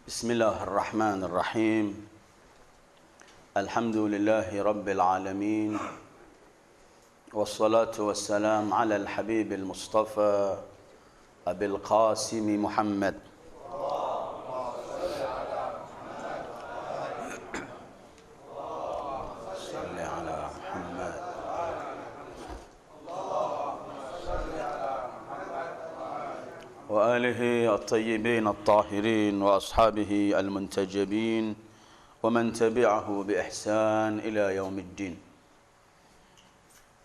بسم الله الرحمن الرحيم الحمد لله رب العالمين والصلاة والسلام على الحبيب المصطفى أبي القاسم محمد صل على محمد وآله الطيبين الطاهرين وأصحابه المنتجبين ومن تبعه بإحسان إلى يوم الدين.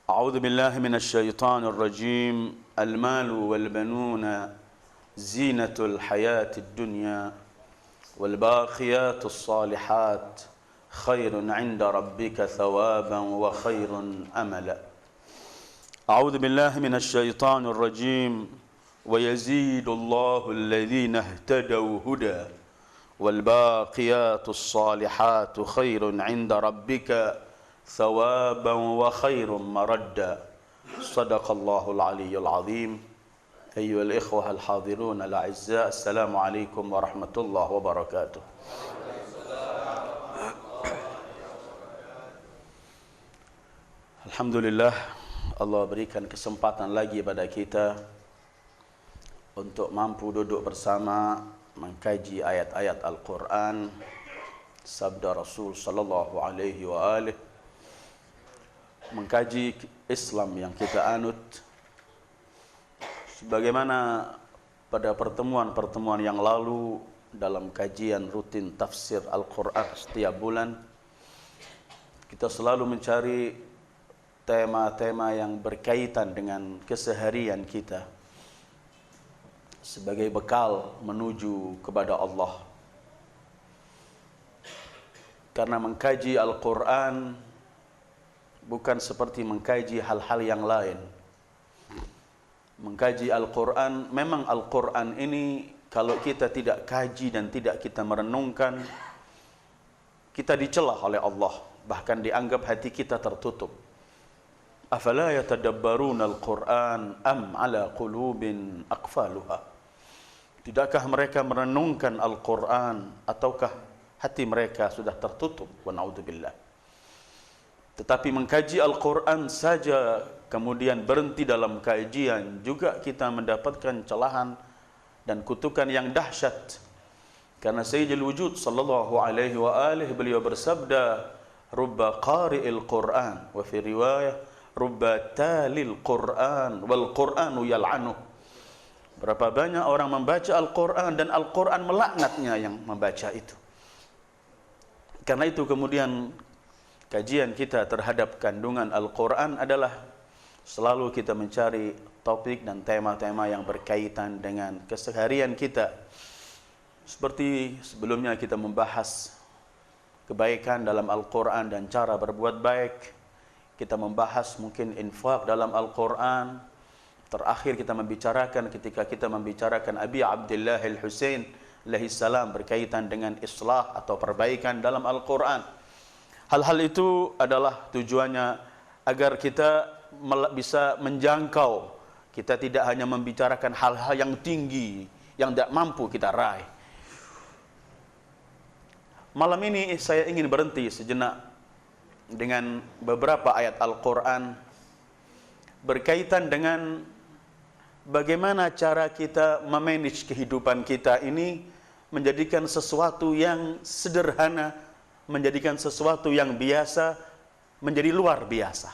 أعوذ بالله من الشيطان الرجيم. المال والبنون زينة الحياة الدنيا والباقيات الصالحات خير عند ربك ثوابا وخير أملا. أعوذ بالله من الشيطان الرجيم. ويزيد الله الذين اهتدوا هدى والباقيات الصالحات خير عند ربك ثوابا وخير مردا. صدق الله العلي العظيم. أيها الإخوة الحاضرون الأعزاء، السلام عليكم ورحمة الله وبركاته. Alhamdulillah, Allah berikan kesempatan lagi pada kita untuk mampu duduk bersama mengkaji ayat-ayat Al-Quran, sabda Rasul sallallahu alaihi wa alihi, mengkaji Islam yang kita anut. Sebagaimana pada pertemuan-pertemuan yang lalu dalam kajian rutin tafsir Al-Quran setiap bulan, kita selalu mencari tema-tema yang berkaitan dengan keseharian kita sebagai bekal menuju kepada Allah. Karena mengkaji Al-Quran bukan seperti mengkaji hal-hal yang lain. Mengkaji Al-Quran, memang Al-Quran ini kalau kita tidak kaji dan tidak kita merenungkan, kita dicelah oleh Allah, bahkan dianggap hati kita tertutup. Afala yatadabbaruna al-Quran am ala qulubin aqfaluha. Tidakkah mereka merenungkan Al-Quran ataukah hati mereka sudah tertutup? Wa na'udzubillah. Tetapi mengkaji Al-Quran saja kemudian berhenti dalam kajian, juga kita mendapatkan celahan dan kutukan yang dahsyat. Karena Sayyidul Wujud sallallahu alaihi wa alihi beliau bersabda, rubba qari'il Quran wa fi riwayah rubba talil Quran wal Quranu yal'anuh. Berapa banyak orang membaca Al-Quran dan Al-Quran melaknatnya yang membaca itu. Karena itu kemudian kajian kita terhadap kandungan Al-Quran adalah selalu kita mencari topik dan tema-tema yang berkaitan dengan keseharian kita. Seperti sebelumnya kita membahas kebaikan dalam Al-Quran dan cara berbuat baik. Kita membahas mungkin infak dalam Al-Quran. Terakhir kita membicarakan ketika kita membicarakan Abi Abdullah Al-Husain alaihi salam berkaitan dengan islah atau perbaikan dalam Al-Quran. Hal-hal itu adalah tujuannya agar kita bisa menjangkau. Kita tidak hanya membicarakan hal-hal yang tinggi yang tidak mampu kita raih. Malam ini saya ingin berhenti sejenak dengan beberapa ayat Al-Quran berkaitan dengan bagaimana cara kita memanage kehidupan kita ini, menjadikan sesuatu yang sederhana, menjadikan sesuatu yang biasa menjadi luar biasa.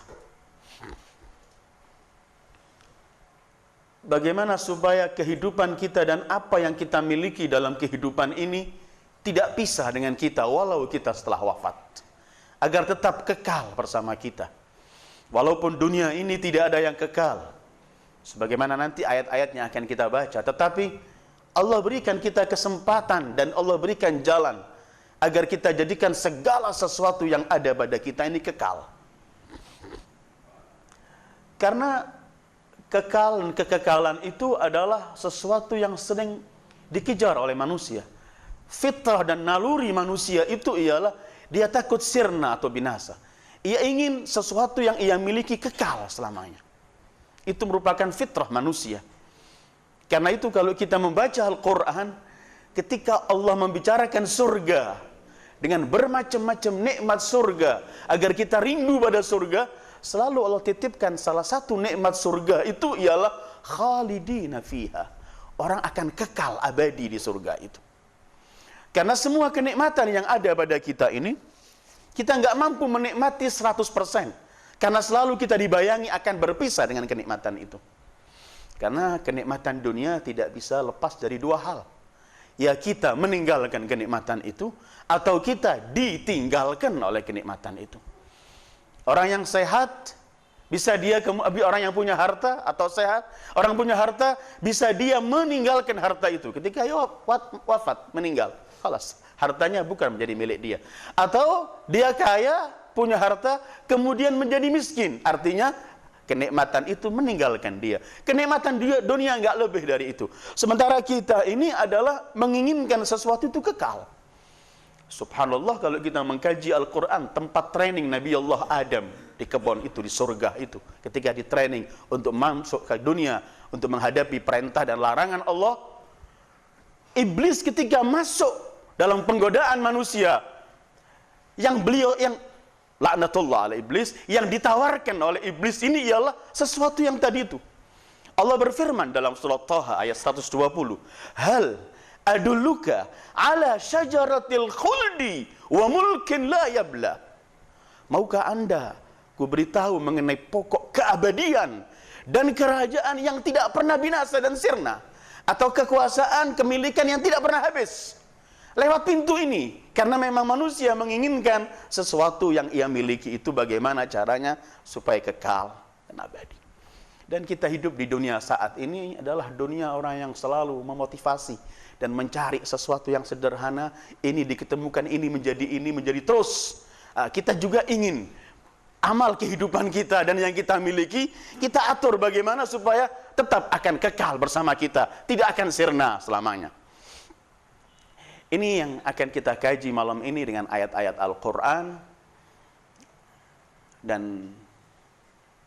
Bagaimana supaya kehidupan kita dan apa yang kita miliki dalam kehidupan ini tidak pisah dengan kita walau kita setelah wafat, agar tetap kekal bersama kita. Walaupun dunia ini tidak ada yang kekal, sebagaimana nanti ayat-ayatnya akan kita baca, tetapi Allah berikan kita kesempatan dan Allah berikan jalan agar kita jadikan segala sesuatu yang ada pada kita ini kekal. Karena kekal dan kekekalan itu adalah sesuatu yang sering dikejar oleh manusia. Fitrah dan naluri manusia itu ialah dia takut sirna atau binasa. Ia ingin sesuatu yang ia miliki kekal selamanya. Itu merupakan fitrah manusia. Karena itu kalau kita membaca Al-Quran, ketika Allah membicarakan surga dengan bermacam-macam nikmat surga, agar kita rindu pada surga, selalu Allah titipkan salah satu nikmat surga itu ialah khalidina fiha. Orang akan kekal abadi di surga itu. Karena semua kenikmatan yang ada pada kita ini, kita nggak mampu menikmati 100%. Karena selalu kita dibayangi akan berpisah dengan kenikmatan itu. Karena kenikmatan dunia tidak bisa lepas dari dua hal. Ya kita meninggalkan kenikmatan itu, atau kita ditinggalkan oleh kenikmatan itu. Orang yang sehat, bisa dia, orang yang punya harta atau sehat, orang punya harta, bisa dia meninggalkan harta itu. Ketika dia wafat, meninggal, khalas, hartanya bukan menjadi milik dia. Atau dia kaya, punya harta, kemudian menjadi miskin. Artinya, kenikmatan itu meninggalkan dia. Kenikmatan dunia nggak lebih dari itu. Sementara kita ini adalah menginginkan sesuatu itu kekal. Subhanallah, kalau kita mengkaji Al-Quran, tempat training Nabi Allah Adam di kebun itu, di surga itu, ketika di training untuk masuk ke dunia, untuk menghadapi perintah dan larangan Allah, iblis ketika masuk dalam penggodaan manusia, yang laknatullah ala iblis, yang ditawarkan oleh iblis ini ialah sesuatu yang tadi itu. Allah berfirman dalam surat Taha ayat 120, hal adulluka ala syajaratil khuldi wa mulkin la yabla. Maukah anda ku beritahu mengenai pokok keabadian dan kerajaan yang tidak pernah binasa dan sirna, atau kekuasaan, kemilikan yang tidak pernah habis. Lewat pintu ini, karena memang manusia menginginkan sesuatu yang ia miliki itu bagaimana caranya supaya kekal dan abadi. Dan kita hidup di dunia saat ini adalah dunia orang yang selalu memotivasi dan mencari sesuatu yang sederhana, ini diketemukan, ini menjadi terus. Kita juga ingin amal kehidupan kita dan yang kita miliki, kita atur bagaimana supaya tetap akan kekal bersama kita, tidak akan sirna selamanya. Ini yang akan kita kaji malam ini dengan ayat-ayat Al-Quran dan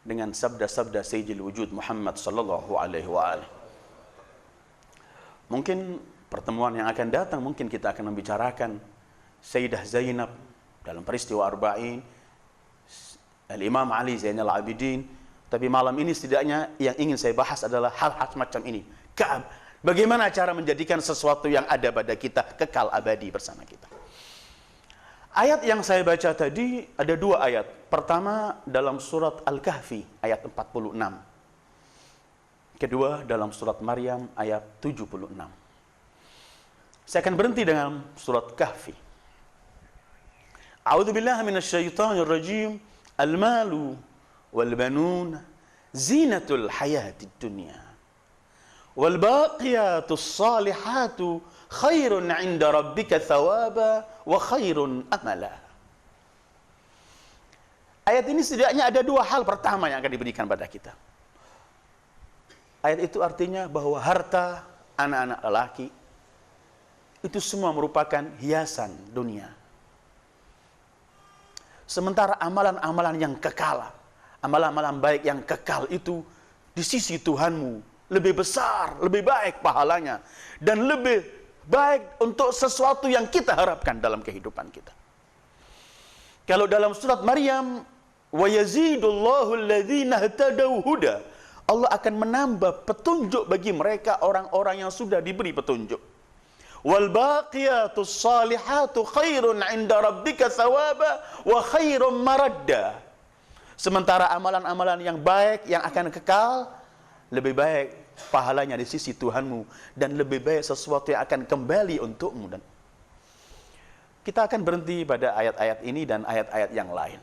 dengan sabda-sabda Sayyidil Wujud Muhammad sallallahu alaihi wa alihi. Mungkin pertemuan yang akan datang, mungkin kita akan membicarakan Sayyidah Zainab dalam peristiwa Arba'in, Al-Imam Ali Zainal Abidin. Tapi malam ini setidaknya yang ingin saya bahas adalah hal-hal semacam ini. Bagaimana cara menjadikan sesuatu yang ada pada kita kekal abadi bersama kita. Ayat yang saya baca tadi ada dua ayat. Pertama dalam surat Al-Kahfi ayat 46. Kedua dalam surat Maryam ayat 76. Saya akan berhenti dengan surat Kahfi. A'udzubillahi minasyaitonir rajim. Al-malu wal banun zinatul hayatid dunya. Wal baqiyatus salihatu khairun 'inda rabbika thawaba wa khairun amala. Ayat ini setidaknya ada dua hal pertama yang akan diberikan pada kita. Ayat itu artinya bahwa harta anak-anak lelaki itu semua merupakan hiasan dunia. Sementara amalan-amalan yang kekal, amalan-amalan baik yang kekal itu di sisi Tuhanmu lebih besar, lebih baik pahalanya, dan lebih baik untuk sesuatu yang kita harapkan dalam kehidupan kita. Kalau dalam surat Maryam, wa yazidullahu alladhina ihtadaw huda, Allah akan menambah petunjuk bagi mereka orang-orang yang sudah diberi petunjuk. Wal baqiyatus salihatu khairun 'inda rabbika thawaba wa khairun maradda. Sementara amalan-amalan yang baik yang akan kekal lebih baik pahalanya di sisi Tuhanmu, dan lebih baik sesuatu yang akan kembali untukmu. Dan kita akan berhenti pada ayat-ayat ini dan ayat-ayat yang lain.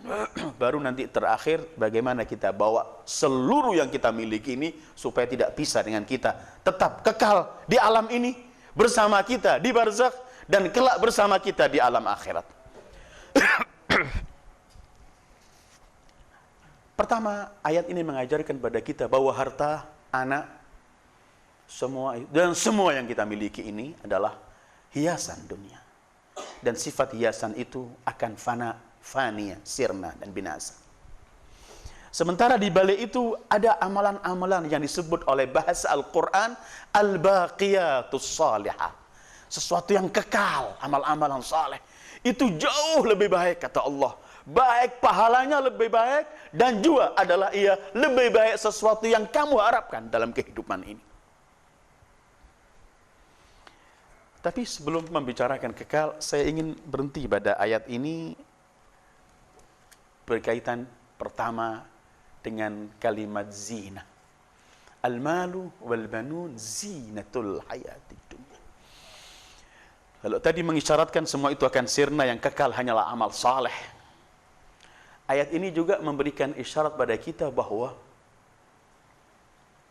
Baru nanti terakhir bagaimana kita bawa seluruh yang kita miliki ini supaya tidak pisah dengan kita, tetap kekal di alam ini bersama kita di barzakh dan kelak bersama kita di alam akhirat. Pertama, ayat ini mengajarkan pada kita bahwa harta, anak, semua dan semua yang kita miliki ini adalah hiasan dunia. Dan sifat hiasan itu akan fana, sirna, dan binasa. Sementara di balik itu ada amalan-amalan yang disebut oleh bahasa Al-Quran al-baqiyatus salihah. sesuatu yang kekal, amal-amalan saleh. Itu jauh lebih baik, kata Allah. Baik pahalanya lebih baik, dan juga adalah ia lebih baik sesuatu yang kamu harapkan dalam kehidupan ini. Tapi sebelum membicarakan kekal, saya ingin berhenti pada ayat ini berkaitan pertama dengan kalimat zina. Al-malu wal banun zinatul hayatid dunya. Kalau tadi mengisyaratkan semua itu akan sirna, yang kekal hanyalah amal saleh. Ayat ini juga memberikan isyarat pada kita bahwa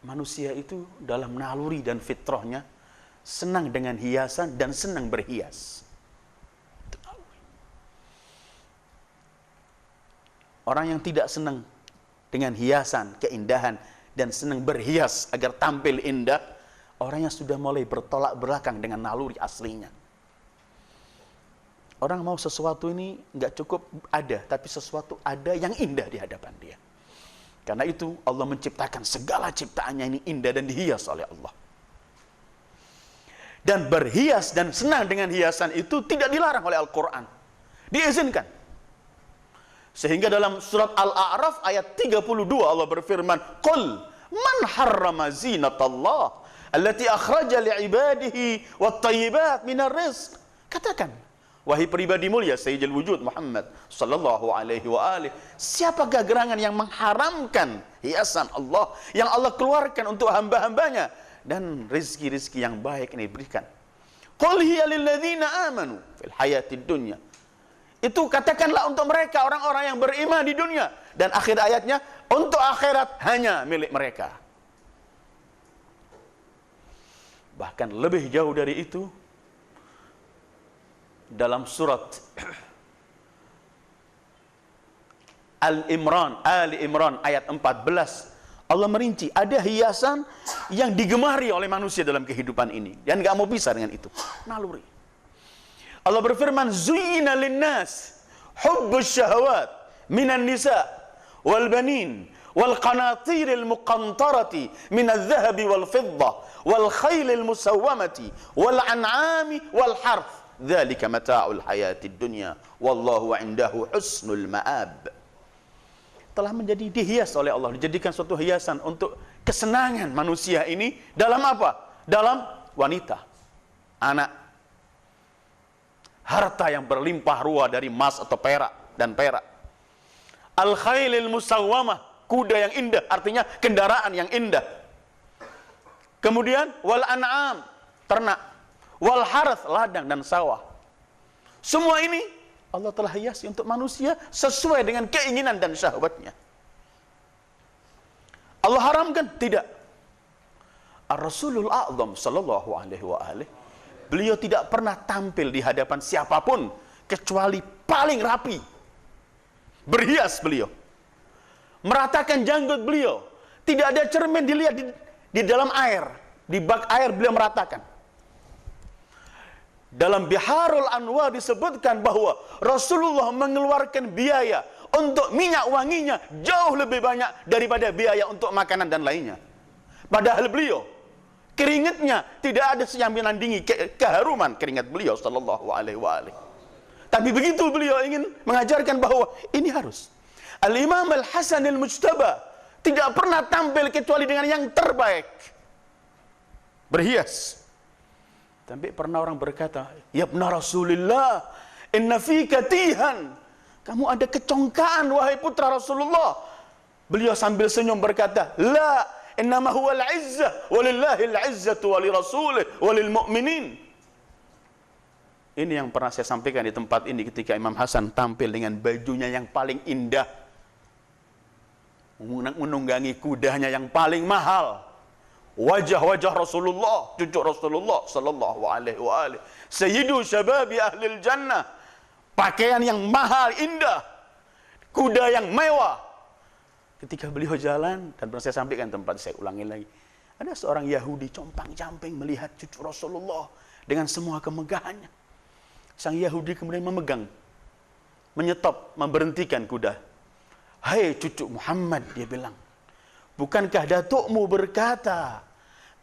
manusia itu dalam naluri dan fitrahnya senang dengan hiasan dan senang berhias. Orang yang tidak senang dengan hiasan, keindahan, dan senang berhias agar tampil indah, orang yang sudah mulai bertolak belakang dengan naluri aslinya. Orang mau sesuatu ini nggak cukup ada, tapi sesuatu ada yang indah di hadapan dia. Karena itu Allah menciptakan segala ciptaannya ini indah dan dihias oleh Allah. Dan berhias dan senang dengan hiasan itu tidak dilarang oleh Al-Quran. Diizinkan. Sehingga dalam surat Al-A'raf ayat 32 Allah berfirman, "Qul man harrama zinatallah allati akhraja li'ibadihi wat-thayyibat minar rizq." Katakan, wahai pribadi mulia Sayyidul Wujud Muhammad sallallahu alaihi wa alihi, siapakah gerangan yang mengharamkan hiasan Allah yang Allah keluarkan untuk hamba-hambanya dan rizki-rizki yang baik ini diberikan? Qul hiya lil ladzina amanu fil hayatid dunya. Itu katakanlah untuk mereka, orang-orang yang beriman di dunia. Dan akhir ayatnya, untuk akhirat hanya milik mereka. Bahkan lebih jauh dari itu, dalam surat Ali Imran ayat 14, Allah merinci ada hiasan yang digemari oleh manusia dalam kehidupan ini, dan gak mau pisah dengan itu, naluri. Allah berfirman, "Zuyyina lin-nas hubbus syahawat minan nisa wal banin wal qanatiril muqantarati minadh dhahabi wal fiddah wal khailil musawwamati wal an'ami wal harth. Dzalika mata'ul hayatid dunya wallahu 'indahu husnul ma'ab." Telah menjadi dihias oleh Allah, dijadikan suatu hiasan untuk kesenangan manusia ini dalam apa? Dalam wanita, anak, harta yang berlimpah ruah dari emas atau perak dan perak. Al-khailil musawwamah, kuda yang indah, artinya kendaraan yang indah. Kemudian wal an'am, ternak, wal harth, ladang dan sawah. Semua ini Allah telah hiasi untuk manusia sesuai dengan keinginan dan syahwatnya. Allah haramkan? Tidak. Ar-Rasulul A'zam sallallahu alaihi wa alihi, beliau tidak pernah tampil di hadapan siapapun kecuali paling rapi. Berhias beliau. Meratakan janggut beliau. Tidak ada cermin dilihat di dalam air. Di bak air beliau meratakan. Dalam Biharul Anwar disebutkan bahwa Rasulullah mengeluarkan biaya untuk minyak wanginya jauh lebih banyak daripada biaya untuk makanan dan lainnya. Padahal beliau, keringatnya tidak ada yang menandingi keharuman keringat beliau sallallahu alaihi wa alihi. Tapi begitu beliau ingin mengajarkan bahwa ini harus. Al-Imam Al-Hasan Al-Mujtaba tidak pernah tampil kecuali dengan yang terbaik. Berhias. Sampai pernah orang berkata, "Ya ibna Rasulullah, inna fika tihan." Kamu ada kecongkaan wahai putra Rasulullah. Beliau sambil senyum berkata, "La, innama huwa al-izzah, walillahi al-izzatu wa li rasulih wa lil mu'minin." Ini yang pernah saya sampaikan di tempat ini ketika Imam Hasan tampil dengan bajunya yang paling indah, menunggangi kudanya yang paling mahal, wajah-wajah Rasulullah, cucu Rasulullah sallallahu alaihi wa alihi, sayyidu syababi ahlil jannah, pakaian yang mahal, indah, kuda yang mewah. Ketika beliau jalan, dan pernah saya sampaikan tempat, saya ulangi lagi, ada seorang Yahudi compang-camping melihat cucu Rasulullah dengan semua kemegahannya. Sang Yahudi kemudian menyetop, memberhentikan kuda. "Hai cucu Muhammad," dia bilang, "bukankah datukmu berkata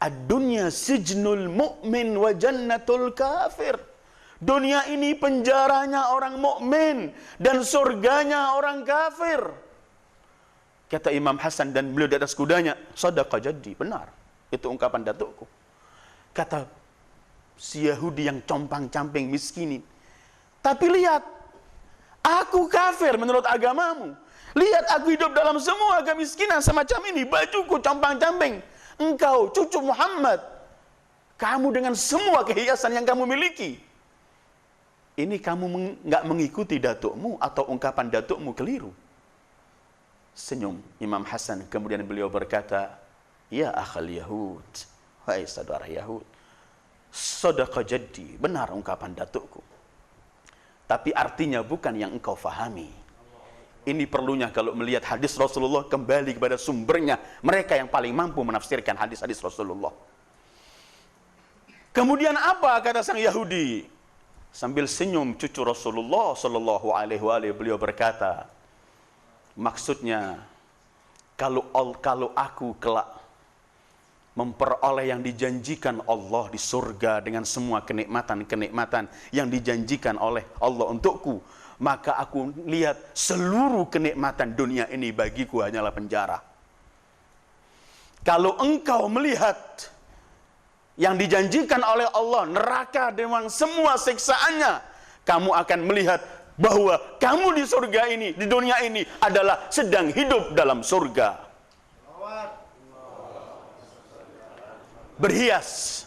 Ad-dunya sijnul mu'min wa jannatul kafir. Dunia ini penjaranya orang mukmin dan surganya orang kafir. Kata Imam Hasan dan beliau di atas kudanya, sadaqa jaddi, benar. Itu ungkapan datukku. Kata si Yahudi yang compang-camping miskin, tapi lihat, aku kafir menurut agamamu. Lihat aku hidup dalam semua kemiskinan semacam ini, bajuku compang-camping. Engkau cucu Muhammad, kamu dengan semua kehiasan yang kamu miliki. Ini kamu nggak mengikuti datukmu atau ungkapan datukmu keliru. Senyum Imam Hasan, kemudian beliau berkata, ya akhal Yahud, wahai saudara Yahud, sadaqa jaddi, benar ungkapan datukku. Tapi artinya bukan yang engkau fahami. Ini perlunya kalau melihat hadis Rasulullah kembali kepada sumbernya. Mereka yang paling mampu menafsirkan hadis-hadis Rasulullah. Kemudian apa kata sang Yahudi? Sambil senyum cucu Rasulullah sallallahu alaihi wasallam, beliau berkata, maksudnya kalau aku kelak memperoleh yang dijanjikan Allah di surga dengan semua kenikmatan-kenikmatan yang dijanjikan oleh Allah untukku, maka aku lihat seluruh kenikmatan dunia ini bagiku hanyalah penjara. Kalau engkau melihat yang dijanjikan oleh Allah neraka dengan semua siksaannya, kamu akan melihat bahwa kamu di surga ini, di dunia ini adalah sedang hidup dalam surga. Berhias.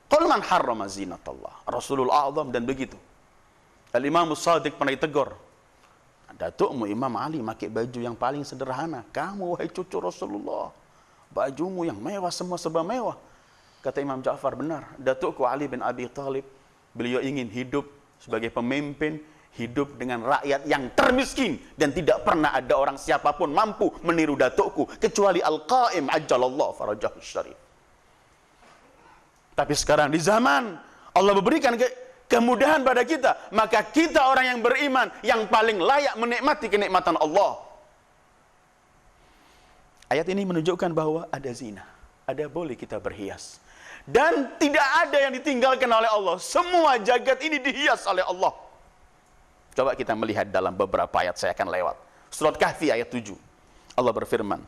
Qul man harrama zinatallah, Rasulul A'zam, dan begitu. Al-Imam Shadiq pernah ditegur, datukmu Imam Ali pakai baju yang paling sederhana, kamu wahai cucu Rasulullah bajumu yang mewah, semua serba mewah. Kata Imam Ja'far, benar, datukku Ali bin Abi Thalib, beliau ingin hidup sebagai pemimpin, hidup dengan rakyat yang termiskin, dan tidak pernah ada orang siapapun mampu meniru datukku kecuali Al-Qaim ajjalallahu farajahu syarif. Tapi sekarang di zaman Allah memberikan kemudahan pada kita, maka kita orang yang beriman yang paling layak menikmati kenikmatan Allah. Ayat ini menunjukkan bahwa ada zina, ada boleh kita berhias, dan tidak ada yang ditinggalkan oleh Allah. Semua jagat ini dihias oleh Allah. Coba kita melihat dalam beberapa ayat, saya akan lewat. Surat Kahfi ayat 7. Allah berfirman,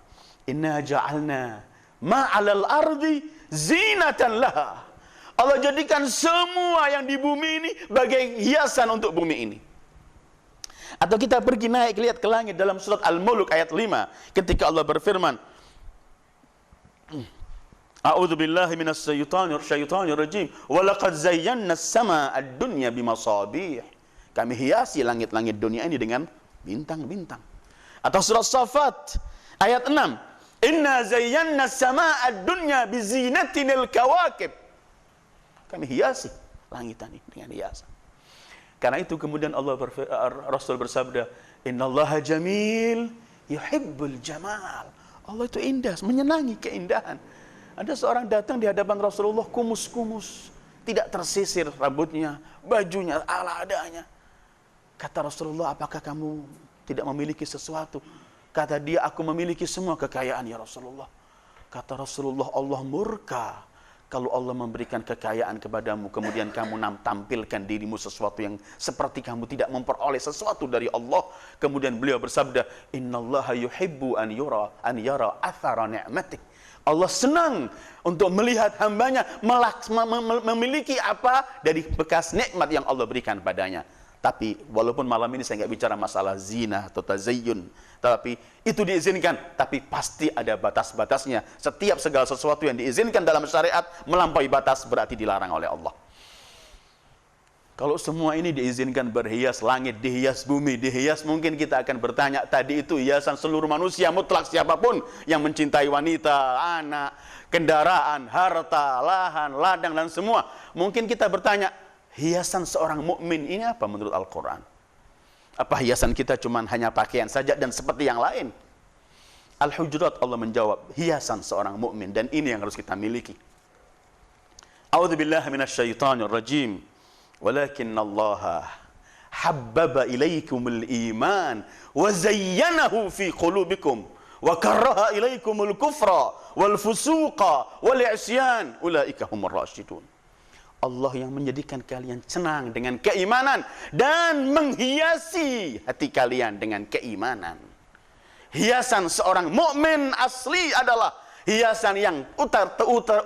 inna ja'alna ma'alal ardi zinatan laha. Allah jadikan semua yang di bumi ini bagai hiasan untuk bumi ini. Atau kita pergi naik lihat ke langit dalam surat Al-Mulk ayat 5, ketika Allah berfirman, A'udzu billahi minasy syaithanir rajim, wa laqad zayyana as-samaa'a ad-dunya bimasabih. Kami hiasi langit-langit dunia ini dengan bintang-bintang. Atau surat Shafat ayat 6, inna zayyana as-samaa'a ad-dunya bizinatinil kawakib. Kami hiasi langit ini dengan hiasan. Karena itu kemudian Rasul bersabda, innallaha jamil yuhibbul jamal. Allah itu indah, menyenangi keindahan. Ada seorang datang di hadapan Rasulullah kumus-kumus, tidak tersisir rambutnya, bajunya ala adanya. Kata Rasulullah, apakah kamu tidak memiliki sesuatu? Kata dia, aku memiliki semua kekayaan ya Rasulullah. Kata Rasulullah, Allah murka kalau Allah memberikan kekayaan kepadamu, kemudian kamu tampilkan dirimu sesuatu yang seperti kamu tidak memperoleh sesuatu dari Allah. Kemudian beliau bersabda, innallaha yuhibbu an yara athara ni'matik. Allah senang untuk melihat hambanya memiliki apa dari bekas nikmat yang Allah berikan padanya. Tapi walaupun malam ini saya nggak bicara masalah zina atau tazayyun, tapi itu diizinkan, tapi pasti ada batas-batasnya. Setiap segala sesuatu yang diizinkan dalam syariat melampaui batas berarti dilarang oleh Allah. Kalau semua ini diizinkan, berhias langit, dihias bumi, dihias, mungkin kita akan bertanya, tadi itu hiasan seluruh manusia mutlak, siapapun yang mencintai wanita, anak, kendaraan, harta, lahan, ladang, dan semua. Mungkin kita bertanya, hiasan seorang mukmin ini apa menurut Al-Quran? Apa hiasan kita cuma hanya pakaian saja dan seperti yang lain? Al-Hujurat Allah menjawab, hiasan seorang mukmin, dan ini yang harus kita miliki. A'udzubillahi minasyaitonir rajim. Walakinnallaha habbaba ilaikumul iman wa zayyanahu fi qulubikum wa karaha ilaikumul kufra wal fusuqa wal isyan ulaika humur rasyidun. Allah yang menjadikan kalian senang dengan keimanan dan menghiasi hati kalian dengan keimanan. Hiasan seorang mukmin asli adalah hiasan yang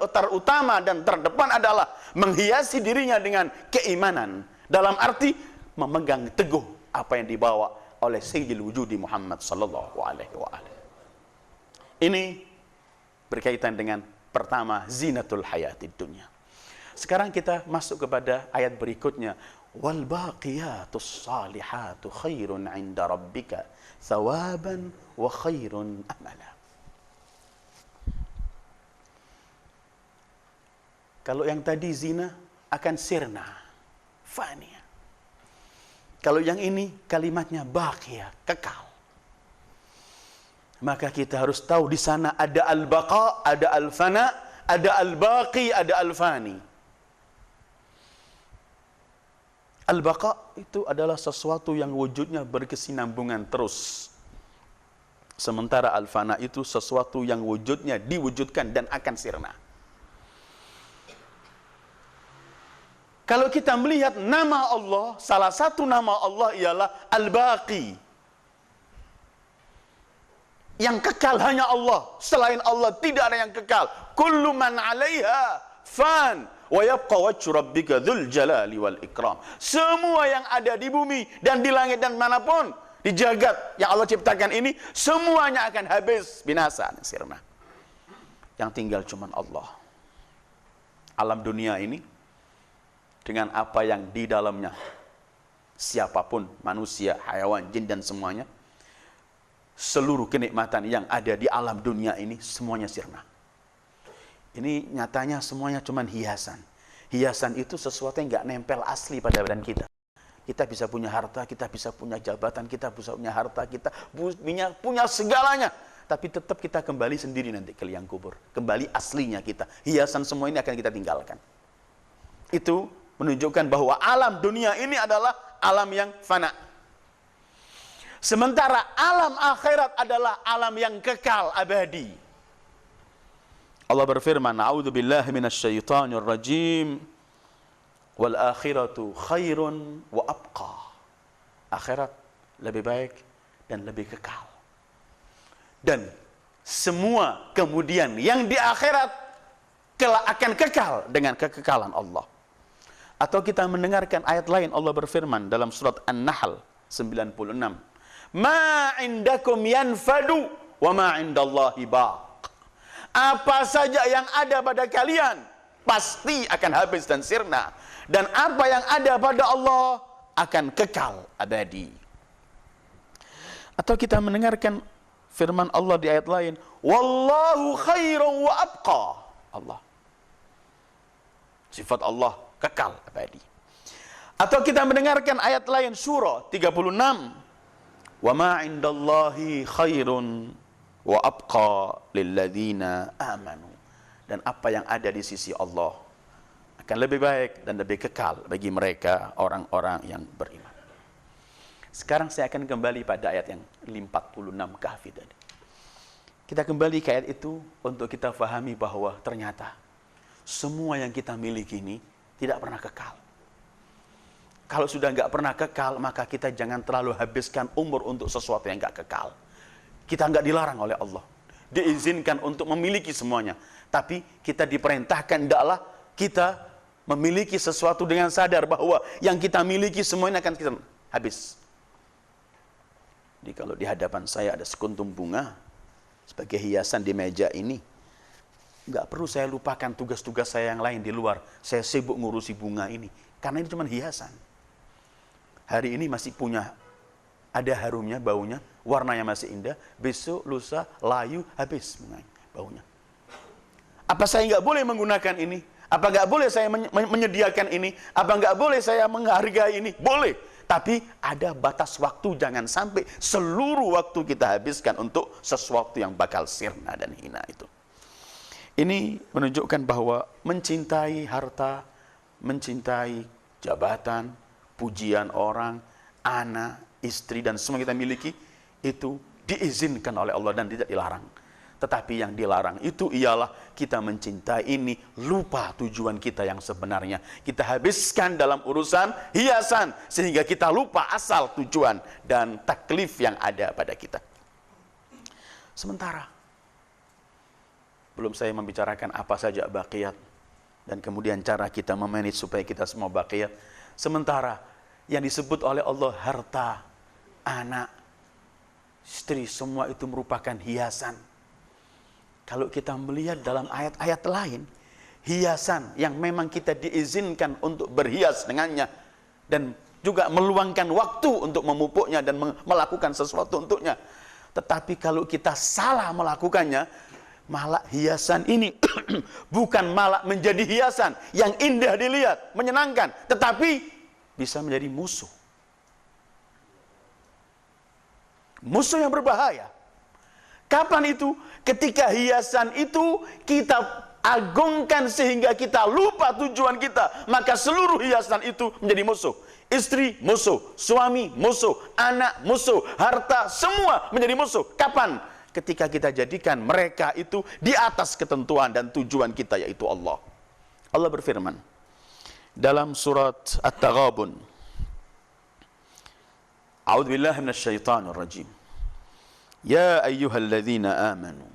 terutama dan terdepan adalah menghiasi dirinya dengan keimanan. Dalam arti memegang teguh apa yang dibawa oleh Sayyidil Wujudi Muhammad sallallahu alaihi wa alihi. Ini berkaitan dengan pertama zinatul hayatid dunya. Sekarang kita masuk kepada ayat berikutnya. Wal baqiyatus salihatu khairun 'inda rabbika thawaban wa khairun amala. Kalau yang tadi zina akan sirna, fani. Kalau yang ini kalimatnya baqiyah, kekal. Maka kita harus tahu di sana ada al-baqa, ada al-fana, ada al-baqi, ada al-fani. Al-baqa itu adalah sesuatu yang wujudnya berkesinambungan terus. Sementara al-fana itu sesuatu yang wujudnya diwujudkan dan akan sirna. Kalau kita melihat nama Allah, salah satu nama Allah ialah Al-Baqi. Yang kekal hanya Allah. Selain Allah tidak ada yang kekal. Kullu man 'alaiha fan wa yabqa wajhu rabbika dzul jalali wal ikram. Semua yang ada di bumi dan di langit dan manapun di jagat yang Allah ciptakan ini semuanya akan habis, binasa, sirna. Yang tinggal cuma Allah. Alam dunia ini dengan apa yang di dalamnya, siapapun, manusia, hayawan, jin dan semuanya, seluruh kenikmatan yang ada di alam dunia ini semuanya sirna. Ini nyatanya semuanya cuma hiasan. Hiasan itu sesuatu yang nggak nempel asli pada badan kita. Kita bisa punya harta, kita bisa punya jabatan, kita bisa punya harta, kita punya segalanya. Tapi tetap kita kembali sendiri nanti ke liang kubur. Kembali aslinya kita. Hiasan semua ini akan kita tinggalkan. Itu menunjukkan bahwa alam dunia ini adalah alam yang fana. Sementara alam akhirat adalah alam yang kekal abadi. Allah berfirman, "A'udzubillahi minasyaitonir rajim. Wal akhiratu khairun wa abqa." Akhirat lebih baik dan lebih kekal. Dan semua kemudian yang di akhirat akan kekal dengan kekekalan Allah. Atau kita mendengarkan ayat lain, Allah berfirman dalam surat An-Nahl 96. "Ma indakum yanfadu wa ma indallahi baq." Apa saja yang ada pada kalian pasti akan habis dan sirna, dan apa yang ada pada Allah akan kekal abadi. Atau kita mendengarkan firman Allah di ayat lain, "Wallahu khairun wa abqa." Allah, sifat Allah kekal abadi. Atau kita mendengarkan ayat lain surah 36, "Wa ma 'indallahi khairun wa abqa lilladzina amanu." Dan apa yang ada di sisi Allah akan lebih baik dan lebih kekal bagi mereka orang-orang yang beriman. Sekarang saya akan kembali pada ayat yang 46 Kahfi tadi. Kita kembali ke ayat itu untuk kita fahami bahwa ternyata semua yang kita miliki ini tidak pernah kekal. Kalau sudah nggak pernah kekal, maka kita jangan terlalu habiskan umur untuk sesuatu yang nggak kekal. Kita nggak dilarang oleh Allah, diizinkan untuk memiliki semuanya. Tapi kita diperintahkan hendaklah kita memiliki sesuatu dengan sadar bahwa yang kita miliki semuanya akan kita habis. Jadi kalau di hadapan saya ada sekuntum bunga sebagai hiasan di meja ini, nggak perlu saya lupakan tugas-tugas saya yang lain di luar. Saya sibuk ngurusi bunga ini karena ini cuma hiasan. Hari ini masih punya, ada harumnya, baunya, warnanya masih indah. Besok, lusa, layu, habis baunya. Apa saya nggak boleh menggunakan ini? Apa nggak boleh saya menyediakan ini? Apa nggak boleh saya menghargai ini? Boleh. Tapi ada batas waktu, jangan sampai seluruh waktu kita habiskan untuk sesuatu yang bakal sirna dan hina itu. Ini menunjukkan bahwa mencintai harta, mencintai jabatan, pujian orang, anak, istri, dan semua kita miliki, itu diizinkan oleh Allah dan tidak dilarang. Tetapi yang dilarang itu ialah kita mencintai ini, lupa tujuan kita yang sebenarnya. Kita habiskan dalam urusan hiasan, sehingga kita lupa asal tujuan dan taklif yang ada pada kita. Sementara, belum saya membicarakan apa saja baqiyat, dan kemudian cara kita memanage supaya kita semua baqiyat. Sementara, yang disebut oleh Allah harta, anak, istri, semua itu merupakan hiasan. Kalau kita melihat dalam ayat-ayat lain, hiasan yang memang kita diizinkan untuk berhias dengannya, dan juga meluangkan waktu untuk memupuknya dan melakukan sesuatu untuknya. Tetapi kalau kita salah melakukannya, malah hiasan ini bukan malah menjadi hiasan yang indah dilihat, menyenangkan, tetapi bisa menjadi musuh. Musuh yang berbahaya. Kapan itu? Ketika hiasan itu kita agungkan sehingga kita lupa tujuan kita, maka seluruh hiasan itu menjadi musuh. Istri musuh, suami musuh, anak musuh, harta semua menjadi musuh. Kapan? Ketika kita jadikan mereka itu di atas ketentuan dan tujuan kita, yaitu Allah. Allah berfirman dalam surat At-Taghabun, A'udzubillahi minasyaitonir rajim. Ya ayyuhalladzina amanu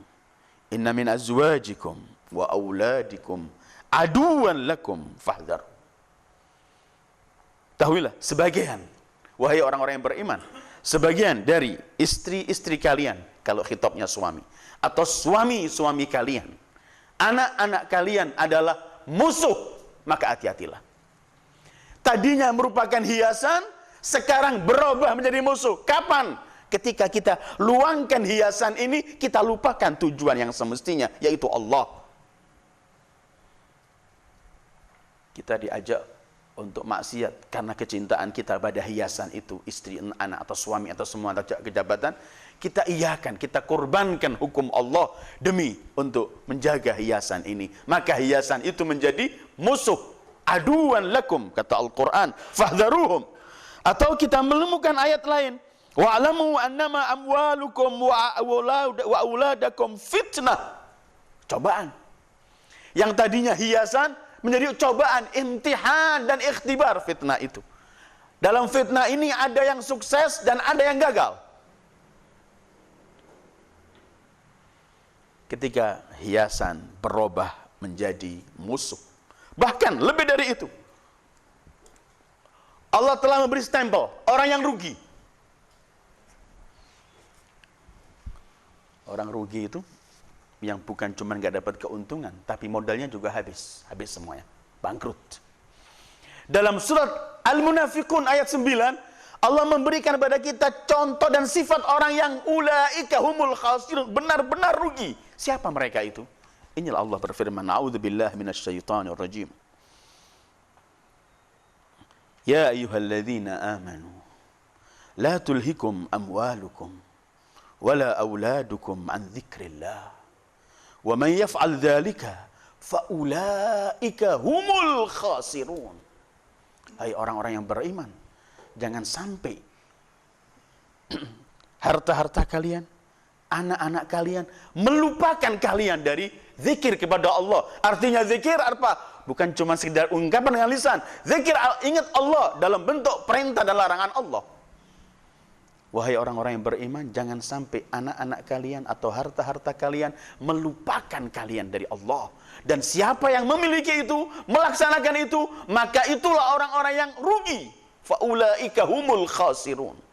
inna min azwajikum wa auladikum aduwan lakum fahdhar. Tahuilah, sebagian, wahai orang-orang yang beriman, sebagian dari istri-istri kalian, kalau khitabnya suami, atau suami-suami kalian, anak-anak kalian adalah musuh, maka hati-hatilah. Tadinya merupakan hiasan, sekarang berubah menjadi musuh. Kapan? Ketika kita luangkan hiasan ini, kita lupakan tujuan yang semestinya, yaitu Allah. Kita diajak untuk maksiat karena kecintaan kita pada hiasan itu, istri, anak, atau suami, atau semua kejabatan. Kita iyakan, kita korbankan hukum Allah demi untuk menjaga hiasan ini. Maka hiasan itu menjadi musuh. Aduan lakum, kata Al-Quran. Fahdharuhum. Atau kita menemukan ayat lain. Wa'lamu annama amwalukum wa auladakum fitnah. Cobaan. Yang tadinya hiasan menjadi cobaan, imtihan dan ikhtibar. Fitnah itu. Dalam fitnah ini ada yang sukses dan ada yang gagal. Ketika hiasan berubah menjadi musuh. Bahkan lebih dari itu. Allah telah memberi stempel orang yang rugi. Orang rugi itu yang bukan cuma nggak dapat keuntungan, tapi modalnya juga habis semuanya, bangkrut. Dalam surat Al-Munafiqun ayat 9, Allah memberikan kepada kita contoh dan sifat orang yang ulaika humul khasirun, benar-benar rugi. Siapa mereka itu? Inilah Allah berfirman, A'udzubillahi minasyaitonir rajim. Ya ayyuhalladzina amanu la tulhikum amwalukum wala auladukum an dzikrillah wa man yaf'al dzalika fa ulaika humul khasirun. Hai orang-orang yang beriman, jangan sampai harta-harta kalian, anak-anak kalian melupakan kalian dari zikir kepada Allah. Artinya zikir apa? Bukan cuma sekedar ungkapan dengan lisan. Zikir, ingat Allah dalam bentuk perintah dan larangan Allah. Wahai orang-orang yang beriman, jangan sampai anak-anak kalian atau harta-harta kalian melupakan kalian dari Allah. Dan siapa yang memiliki itu, melaksanakan itu, maka itulah orang-orang yang rugi. Faulaika humul khasirun.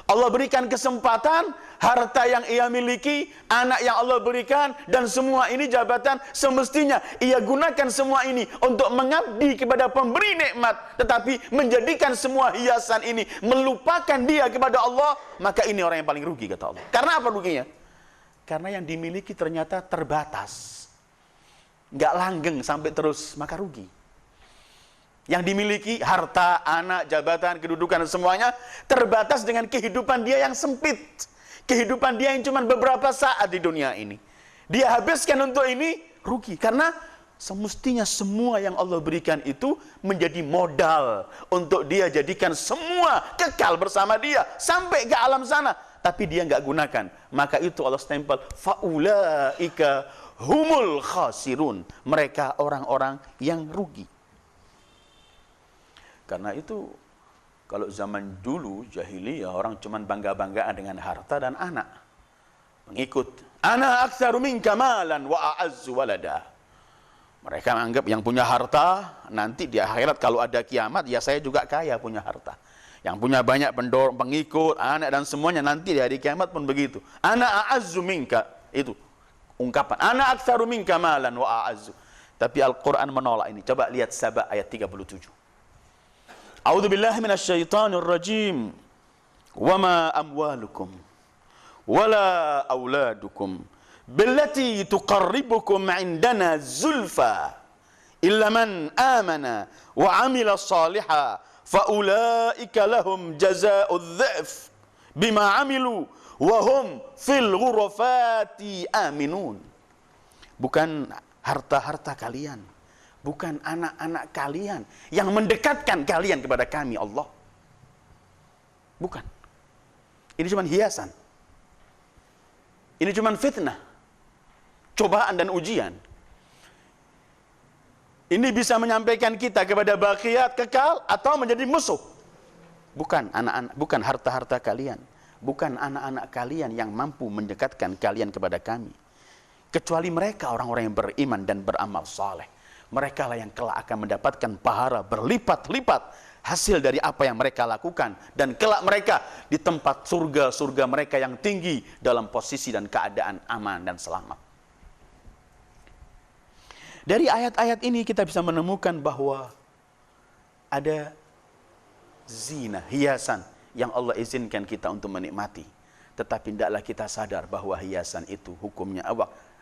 Allah berikan kesempatan, harta yang ia miliki, anak yang Allah berikan, dan semua ini jabatan, semestinya ia gunakan semua ini untuk mengabdi kepada pemberi nikmat, tetapi menjadikan semua hiasan ini melupakan dia kepada Allah, maka ini orang yang paling rugi, kata Allah. Karena apa ruginya? Karena yang dimiliki ternyata terbatas, nggak langgeng sampai terus, maka rugi. Yang dimiliki harta, anak, jabatan, kedudukan, dan semuanya terbatas dengan kehidupan dia yang sempit. Kehidupan dia yang cuma beberapa saat di dunia ini. Dia habiskan untuk ini, rugi. Karena semestinya semua yang Allah berikan itu menjadi modal untuk dia jadikan semua kekal bersama dia sampai ke alam sana. tapi dia nggak gunakan, maka itu Allah stempel faulaika humul khasirun, mereka orang-orang yang rugi. Karena itu kalau zaman dulu jahiliyah orang cuman bangga-banggaan dengan harta dan anak, pengikut. Ana aktsaru minka malan wa a'azzu walada. Mereka menganggap yang punya harta nanti di akhirat kalau ada kiamat, ya saya juga kaya punya harta. Yang punya banyak pendorong, pengikut, anak dan semuanya nanti di hari kiamat pun begitu. Ana a'azzu minka, itu ungkapan. Ana aktsaru minka malan wa a'azzu. Tapi Al-Qur'an menolak ini. Coba lihat Saba ayat 37. A'udzu billahi minasyaitonir rajim. Wa ma amwalukum wala auladukum billati tuqarribukum 'indana zulfa illa man amana wa 'amila shalihan faulaika lahum jazaa'udz dha'f bima 'amilu wa hum fil ghurafati aminun. Bukan harta-harta kalian, bukan anak-anak kalian yang mendekatkan kalian kepada kami Allah. Bukan. Ini cuma hiasan. Ini cuma fitnah, cobaan dan ujian. Ini bisa menyampaikan kita kepada baqiyat kekal atau menjadi musuh. Bukan anak-anak, bukan harta-harta kalian, bukan anak-anak kalian yang mampu mendekatkan kalian kepada kami. Kecuali mereka orang-orang yang beriman dan beramal saleh. Mereka lah yang kelak akan mendapatkan pahala berlipat-lipat hasil dari apa yang mereka lakukan, dan kelak mereka di tempat surga-surga mereka yang tinggi dalam posisi dan keadaan aman dan selamat. Dari ayat-ayat ini kita bisa menemukan bahwa ada zina, hiasan yang Allah izinkan kita untuk menikmati. Tetapi tidaklah kita sadar bahwa hiasan itu hukumnya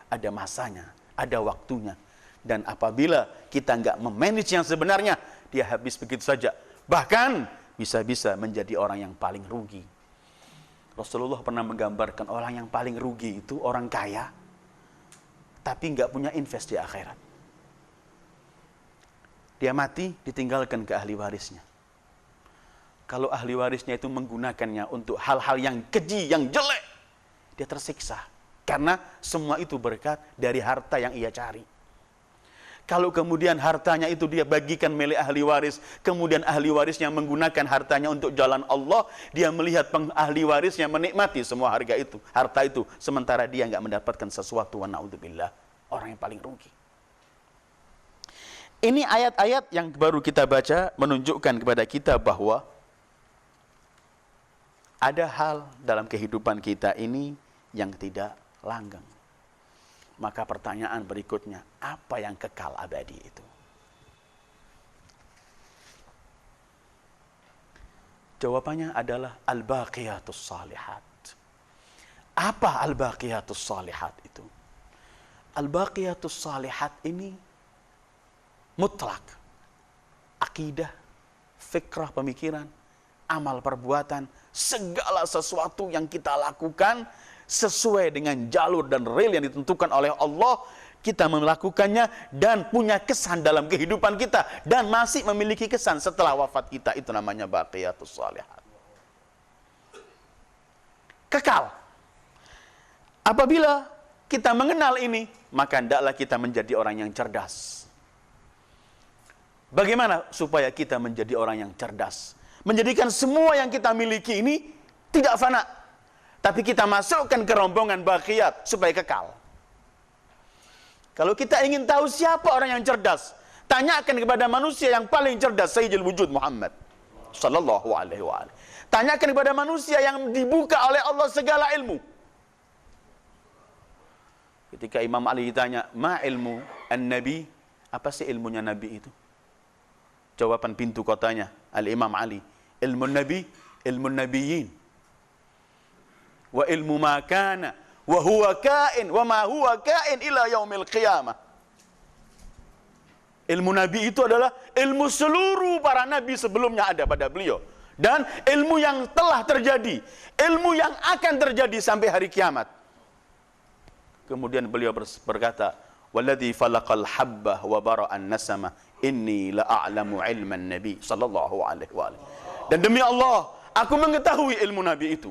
ada masanya, ada waktunya. Dan apabila kita nggak memanage yang sebenarnya, dia habis begitu saja. Bahkan bisa-bisa menjadi orang yang paling rugi. Rasulullah pernah menggambarkan orang yang paling rugi itu orang kaya, tapi nggak punya invest di akhirat. Dia mati, ditinggalkan ke ahli warisnya. Kalau ahli warisnya itu menggunakannya untuk hal-hal yang keji, yang jelek, dia tersiksa. Karena semua itu berkat dari harta yang ia cari. Kalau kemudian hartanya itu dia bagikan milik ahli waris, kemudian ahli warisnya menggunakan hartanya untuk jalan Allah, dia melihat ahli warisnya menikmati semua harta itu, sementara dia nggak mendapatkan sesuatu, wa na'udzubillah, orang yang paling rugi. Ini ayat-ayat yang baru kita baca menunjukkan kepada kita bahwa ada hal dalam kehidupan kita ini yang tidak langgeng. Maka pertanyaan berikutnya, apa yang kekal abadi itu? Jawabannya adalah al-baqiyatus salihat. Apa al-baqiyatus salihat itu? Al-baqiyatus salihat ini mutlak. Akidah, fikrah, pemikiran, amal perbuatan, segala sesuatu yang kita lakukan sesuai dengan jalur dan rel yang ditentukan oleh Allah, kita melakukannya dan punya kesan dalam kehidupan kita dan masih memiliki kesan setelah wafat kita, itu namanya baqiyatus shalihat. Kekal. Apabila kita mengenal ini, maka hendaklah kita menjadi orang yang cerdas. Bagaimana supaya kita menjadi orang yang cerdas? Menjadikan semua yang kita miliki ini tidak fana, tapi kita masukkan ke rombongan baqiyat supaya kekal. Kalau kita ingin tahu siapa orang yang cerdas, tanyakan kepada manusia yang paling cerdas, Sayyidul Wujud Muhammad sallallahu alaihi wa alihi. Tanyakan kepada manusia yang dibuka oleh Allah segala ilmu. Ketika Imam Ali ditanya, "Ma ilmu an-nabi?" Apa sih ilmunya nabi itu? Jawaban pintu kotanya Al-Imam Ali, ilmu nabi, ilmu nabiyyin. Wa ilmu ma kana wa huwa kain wa ma huwa kain ila yaumil qiyamah. Ilmu nabi itu adalah ilmu seluruh para nabi sebelumnya ada pada beliau, dan ilmu yang telah terjadi, ilmu yang akan terjadi sampai hari kiamat. Kemudian beliau berkata, "Walladzi falaqal habbah wa bara'an nasama inni la a'lamu ilman nabi sallallahu alaihi wa alihi." Dan demi Allah, aku mengetahui ilmu nabi itu.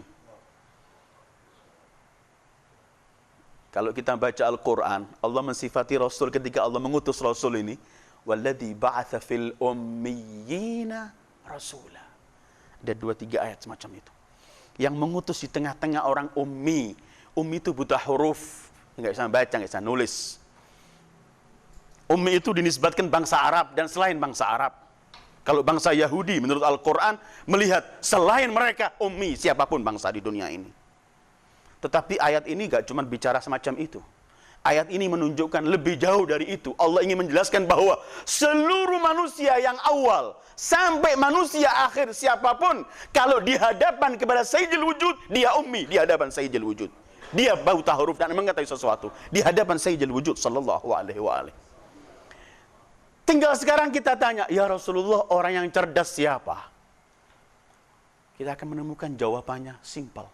Kalau kita baca Al-Quran, Allah mensifati Rasul ketika Allah mengutus Rasul ini, walladzi ba'atha fil ummiyina rasula. Ada 2-3 ayat semacam itu. Yang mengutus di tengah-tengah orang ummi. Ummi itu buta huruf, nggak bisa baca, nggak bisa nulis. Ummi itu dinisbatkan bangsa Arab dan selain bangsa Arab. Kalau bangsa Yahudi menurut Al-Quran melihat selain mereka ummi, siapapun bangsa di dunia ini. Tetapi ayat ini gak cuma bicara semacam itu. Ayat ini menunjukkan lebih jauh dari itu. Allah ingin menjelaskan bahwa seluruh manusia yang awal sampai manusia akhir siapapun, kalau di hadapan kepada Sayyidil Wujud, dia ummi di hadapan Sayyidil Wujud. Dia buta huruf dan mengetahui sesuatu di hadapan Sayyidil Wujud sallallahu alaihi wa alihi. Tinggal sekarang kita tanya, ya Rasulullah, orang yang cerdas siapa? Kita akan menemukan jawabannya simpel.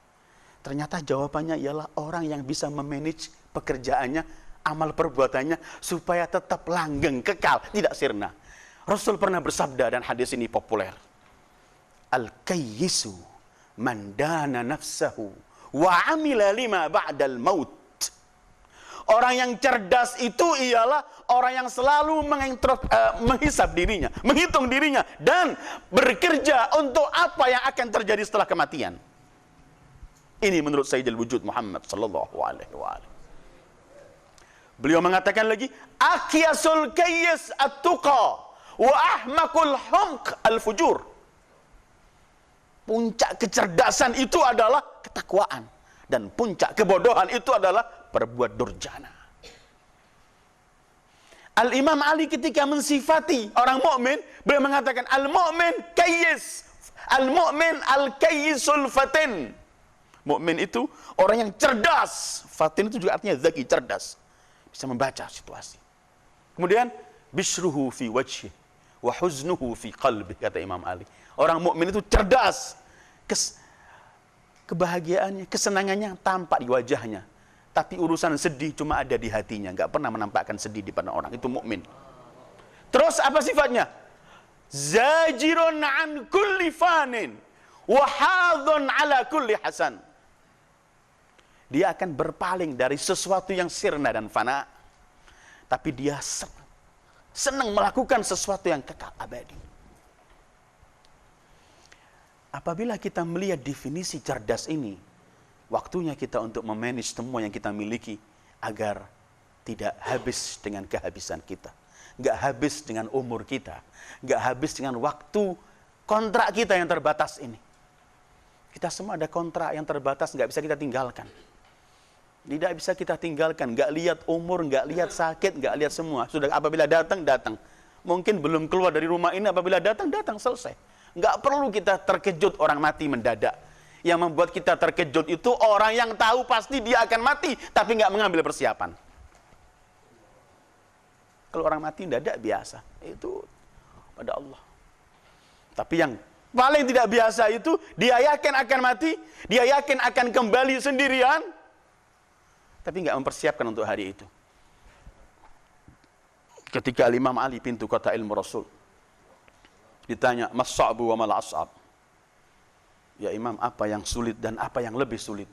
Ternyata jawabannya ialah orang yang bisa memanage pekerjaannya, amal perbuatannya, supaya tetap langgeng, kekal, tidak sirna. Rasul pernah bersabda, dan hadis ini populer. Al-kayyisu man dana nafsahu wa amila lima ba'dal maut. Orang yang cerdas itu ialah orang yang selalu menghisab dirinya, menghitung dirinya, dan bekerja untuk apa yang akan terjadi setelah kematian. Ini menurut Sayyidil Wujud Muhammad sallallahu alaihi wa alihi. Beliau mengatakan lagi, aqyasul kayyis at-tuqa wa ahmaqul humq al-fujur. Puncak kecerdasan itu adalah ketakwaan, dan puncak kebodohan itu adalah berbuat durjana. Al-Imam Ali ketika mensifati orang mukmin, beliau mengatakan al-mu'min kayyis, al-mu'min al-kayyisul fatin. Mukmin itu orang yang cerdas. Fatin itu juga artinya zaki, cerdas. Bisa membaca situasi. Kemudian bishruhu fi wajhi wa huznuhu fi qalbi, kata Imam Ali. Orang mukmin itu cerdas. Kebahagiaannya, kesenangannya tampak di wajahnya. Tapi urusan sedih cuma ada di hatinya, enggak pernah menampakkan sedih di depan orang. Itu mukmin. Terus apa sifatnya? Zajirun an kulli fanin wa hadhun ala kulli hasan. Dia akan berpaling dari sesuatu yang sirna dan fana. Tapi dia senang melakukan sesuatu yang kekal abadi. Apabila kita melihat definisi cerdas ini, waktunya kita untuk memanage semua yang kita miliki agar tidak habis dengan kehabisan kita. Nggak habis dengan umur kita. Nggak habis dengan waktu kontrak kita yang terbatas ini. Kita semua ada kontrak yang terbatas, nggak bisa kita tinggalkan. Tidak bisa kita tinggalkan, nggak lihat umur, nggak lihat sakit, nggak lihat semua. Sudah apabila datang, datang. Mungkin belum keluar dari rumah ini, apabila datang, datang, selesai. Nggak perlu kita terkejut orang mati mendadak. Yang membuat kita terkejut itu orang yang tahu pasti dia akan mati, tapi nggak mengambil persiapan. Kalau orang mati mendadak biasa, itu pada Allah. Tapi yang paling tidak biasa itu, dia yakin akan mati, dia yakin akan kembali sendirian, tapi nggak mempersiapkan untuk hari itu. Ketika Imam Ali, pintu kota ilmu Rasul, ditanya, mas sa'bu wa mal as'ab. Ya Imam, apa yang sulit dan apa yang lebih sulit?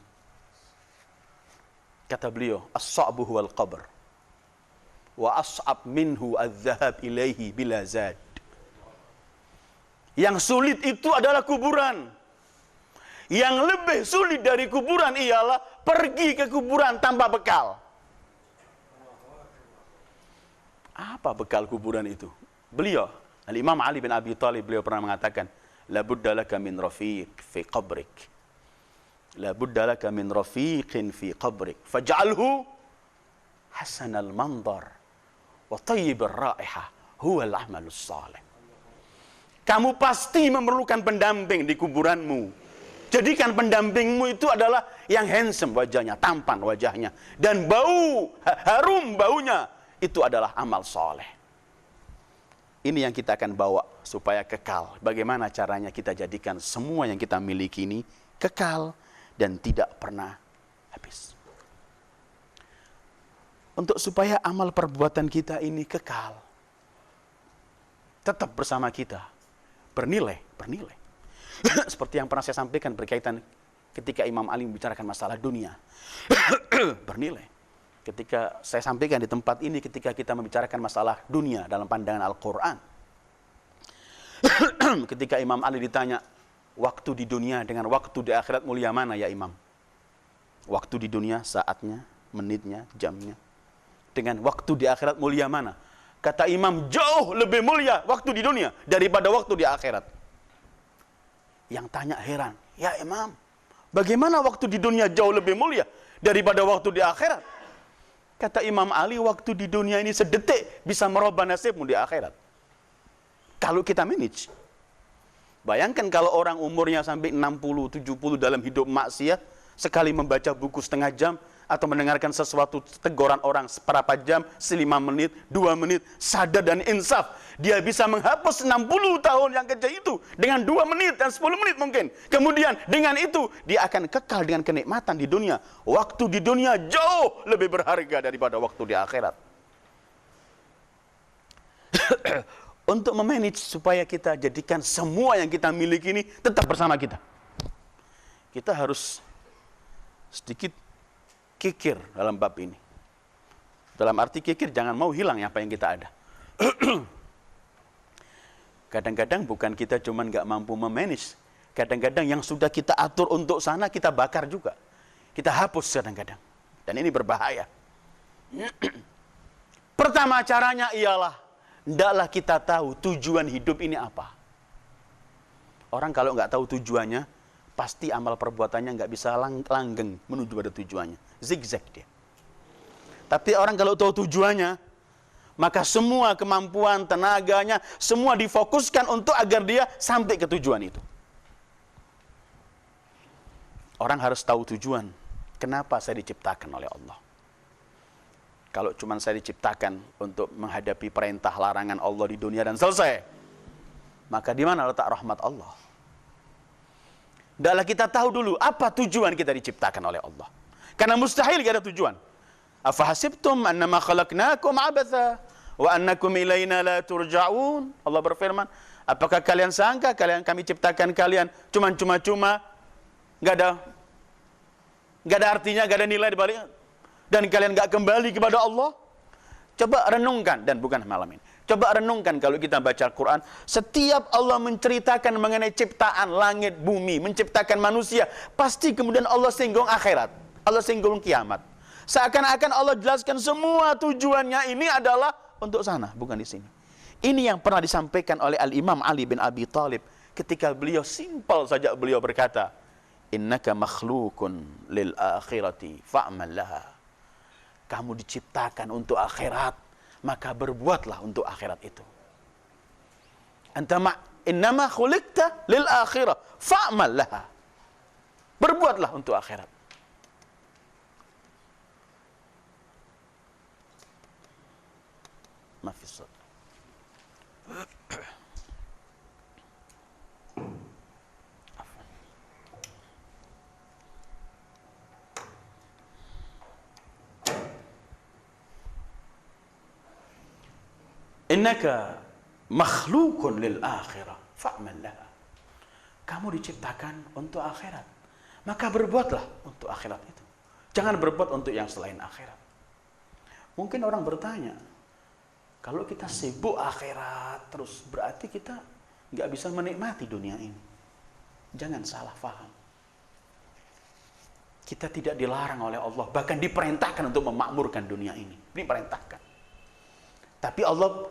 Kata beliau, as-sa'bu huwal qabr, wa as'ab minhu adz-dzahab ilaihi bila zad. Yang sulit itu adalah kuburan. Yang lebih sulit dari kuburan ialah pergi ke kuburan tanpa bekal. Apa bekal kuburan itu? Beliau, Al-Imam Ali bin Abi Thalib, beliau pernah mengatakan, la budda laka min rafiq fi qabrik. La budda laka min rafiqin fi qabrik. Faj'alhu hasanal mandar wa tayyibir raihah huwa al-amalus salih. Kamu pasti memerlukan pendamping di kuburanmu. Jadikan pendampingmu itu adalah yang handsome wajahnya, tampan wajahnya, dan bau, harum baunya, itu adalah amal soleh. Ini yang kita akan bawa supaya kekal. Bagaimana caranya kita jadikan semua yang kita miliki ini kekal dan tidak pernah habis. Untuk supaya amal perbuatan kita ini kekal, tetap bersama kita, bernilai. Seperti yang pernah saya sampaikan berkaitan ketika Imam Ali membicarakan masalah dunia. Bernilai. ketika saya sampaikan di tempat ini, ketika kita membicarakan masalah dunia dalam pandangan Al-Quran. Ketika Imam Ali ditanya, waktu di dunia dengan waktu di akhirat mulia mana ya Imam? Waktu di dunia, saatnya, menitnya, jamnya. Dengan waktu di akhirat mulia mana? Kata Imam, jauh lebih mulia waktu di dunia daripada waktu di akhirat. Yang tanya heran, ya Imam, bagaimana waktu di dunia jauh lebih mulia daripada waktu di akhirat? Kata Imam Ali, waktu di dunia ini sedetik bisa merubah nasibmu di akhirat. Kalau kita manage. Bayangkan kalau orang umurnya sampai 60, 70 dalam hidup maksiat, sekali membaca buku setengah jam, atau mendengarkan sesuatu teguran orang seberapa jam, 5 menit, 2 menit, sadar dan insaf. Dia bisa menghapus 60 tahun yang kejam itu dengan 2 menit dan 10 menit mungkin. Kemudian dengan itu, dia akan kekal dengan kenikmatan di dunia. Waktu di dunia jauh lebih berharga daripada waktu di akhirat. Untuk memanage supaya kita jadikan semua yang kita miliki ini tetap bersama kita. Kita harus sedikit kikir dalam bab ini. Dalam arti kikir, jangan mau hilang apa yang kita ada. Kadang-kadang bukan kita cuma nggak mampu memanage. Kadang-kadang yang sudah kita atur untuk sana, kita bakar juga. Kita hapus kadang-kadang. Dan ini berbahaya. Pertama caranya ialah, hendaklah kita tahu tujuan hidup ini apa. Orang kalau nggak tahu tujuannya, pasti amal perbuatannya nggak bisa langgeng menuju pada tujuannya. Zigzag dia. Tapi orang kalau tahu tujuannya, maka semua kemampuan, tenaganya, semua difokuskan untuk agar dia sampai ke tujuan itu. Orang harus tahu tujuan. Kenapa saya diciptakan oleh Allah? Kalau cuma saya diciptakan untuk menghadapi perintah larangan Allah di dunia dan selesai, maka di mana letak rahmat Allah? Hendaklah kita tahu dulu apa tujuan kita diciptakan oleh Allah. Karena mustahil tidak ada tujuan. Afahasibtum annama khalaqnakum abatha wa annakum ilaina la turja'un. Allah berfirman, apakah kalian sangka kami ciptakan kalian cuma-cuma, enggak ada artinya, enggak ada nilai di baliknya, dan kalian enggak kembali kepada Allah? Coba renungkan, dan bukan malam ini. Coba renungkan kalau kita baca Al-Quran, setiap Allah menceritakan mengenai ciptaan langit, bumi, menciptakan manusia, pasti kemudian Allah singgung akhirat. Allah singgung kiamat. Seakan-akan Allah jelaskan semua tujuannya ini adalah untuk sana, bukan di sini. Ini yang pernah disampaikan oleh Al-Imam Ali bin Abi Thalib ketika beliau simpel saja beliau berkata, innaka makhlukun lil akhirati fa'mal laha. Kamu diciptakan untuk akhirat, maka berbuatlah untuk akhirat itu. Innama khuliqta lil akhirah fa'mal laha. Berbuatlah untuk akhirat. Mafisat. Innaka makhlukun lil akhirah fa'mal laha. Kamu diciptakan untuk akhirat, maka berbuatlah untuk akhirat itu. Jangan berbuat untuk yang selain akhirat. Mungkin orang bertanya, kalau kita sibuk akhirat terus, berarti kita nggak bisa menikmati dunia ini. Jangan salah faham. Kita tidak dilarang oleh Allah, bahkan diperintahkan untuk memakmurkan dunia ini. Diperintahkan. Tapi Allah,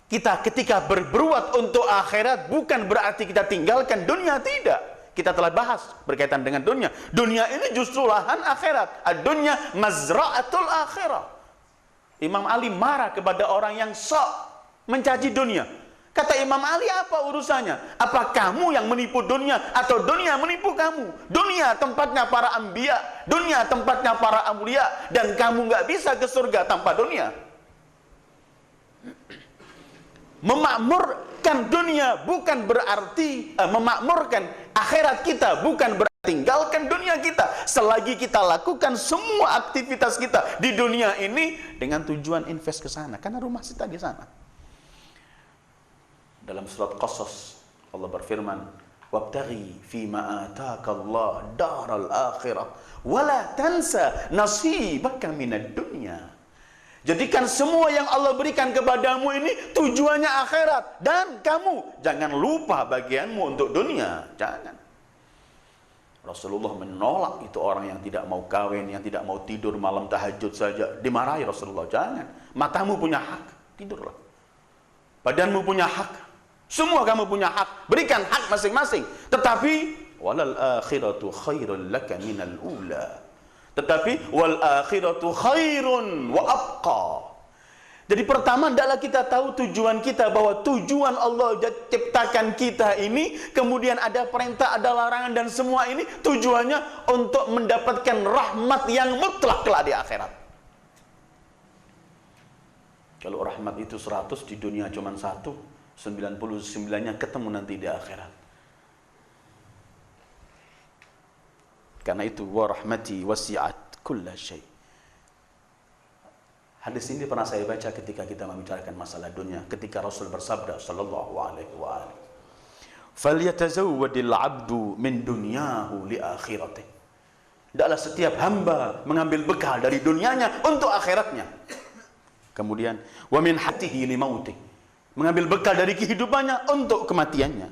kita ketika berbuat untuk akhirat, bukan berarti kita tinggalkan dunia, tidak. Kita telah bahas berkaitan dengan dunia. Dunia ini justru lahan akhirat. Ad-dunya mazra'atul akhirah. Imam Ali marah kepada orang yang sok mencaci dunia. Kata Imam Ali, apa urusannya? Apa kamu yang menipu dunia atau dunia menipu kamu? Dunia tempatnya para anbiya, dunia tempatnya para aulia, dan kamu nggak bisa ke surga tanpa dunia. Memakmurkan dunia bukan berarti memakmurkan akhirat kita, bukan berarti tinggalkan dunia kita. Selagi kita lakukan semua aktivitas kita di dunia ini dengan tujuan invest ke sana, karena rumah kita di sana. Dalam surat Qasas Allah berfirman, Wabtaghi fima ataka Allah daral akhirah wala tansa nasibaka minad dunya. Jadikan semua yang Allah berikan kepadamu ini tujuannya akhirat, dan kamu jangan lupa bagianmu untuk dunia. Jangan. Rasulullah menolak itu orang yang tidak mau kawin, yang tidak mau tidur malam tahajud saja. Dimarahi Rasulullah. Jangan. Matamu punya hak, tidurlah. Badanmu punya hak, semua kamu punya hak. Berikan hak masing-masing. Tetapi walal akhiratu khairul laka minal ula. Tetapi wal akhiratu khairun wa abqa. Jadi pertama adalah kita tahu tujuan kita, bahwa tujuan Allah ciptakan kita ini, kemudian ada perintah, ada larangan, dan semua ini tujuannya untuk mendapatkan rahmat yang mutlak kelak di akhirat. Kalau rahmat itu 100, di dunia cuma 1, 99-nya ketemu nanti di akhirat. Karena itu wa rahmati wasi'at kulla syai'. Hadis ini pernah saya baca ketika kita membicarakan masalah dunia, ketika Rasul bersabda sallallahu alaihi wa alihi, "Falyatazawwadil 'abdu min dunyahu li akhiratihi." Hendaklah setiap hamba mengambil bekal dari dunianya untuk akhiratnya. Kemudian wa min hatihi li mautih, mengambil bekal dari kehidupannya untuk kematiannya.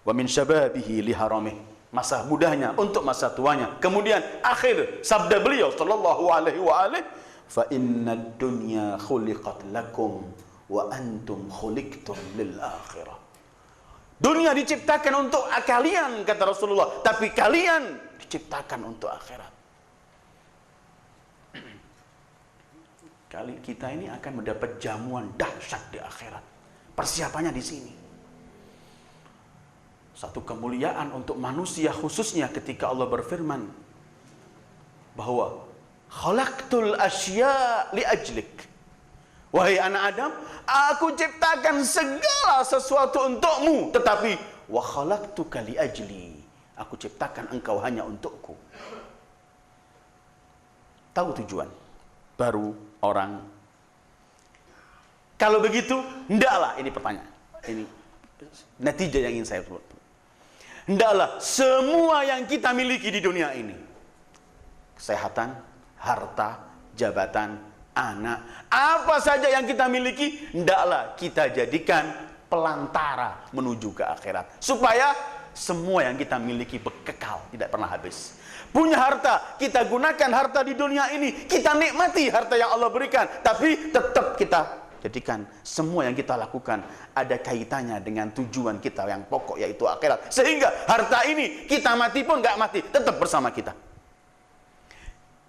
Wa min syababihi li haramih, masa mudanya untuk masa tuanya. Kemudian akhir sabda beliau sallallahu alaihi wa alihi, fa innad dunya khuliqat lakum wa antum khuliqtum lil akhirah. Dunia diciptakan untuk kalian, kata Rasulullah, tapi kalian diciptakan untuk akhirat. Kali kita ini akan mendapat jamuan dahsyat di akhirat. Persiapannya di sini. Satu kemuliaan untuk manusia, khususnya ketika Allah berfirman bahwa khalaqtul asya li ajlik. Wahai anak Adam, aku ciptakan segala sesuatu untukmu, tetapi wa khalaqtuka li ajli, aku ciptakan engkau hanya untukku. Tahu tujuan, baru orang. Kalau begitu, hendaklah, ini pertanyaan, ini netija yang ingin saya buat. Hendaklah semua yang kita miliki di dunia ini, kesehatan, harta, jabatan, anak, apa saja yang kita miliki, hendaklah kita jadikan pelantara menuju ke akhirat, supaya semua yang kita miliki kekal, tidak pernah habis. Punya harta, kita gunakan harta di dunia ini, kita nikmati harta yang Allah berikan, tapi tetap kita jadikan semua yang kita lakukan ada kaitannya dengan tujuan kita yang pokok, yaitu akhirat. Sehingga harta ini kita mati pun gak mati, tetap bersama kita.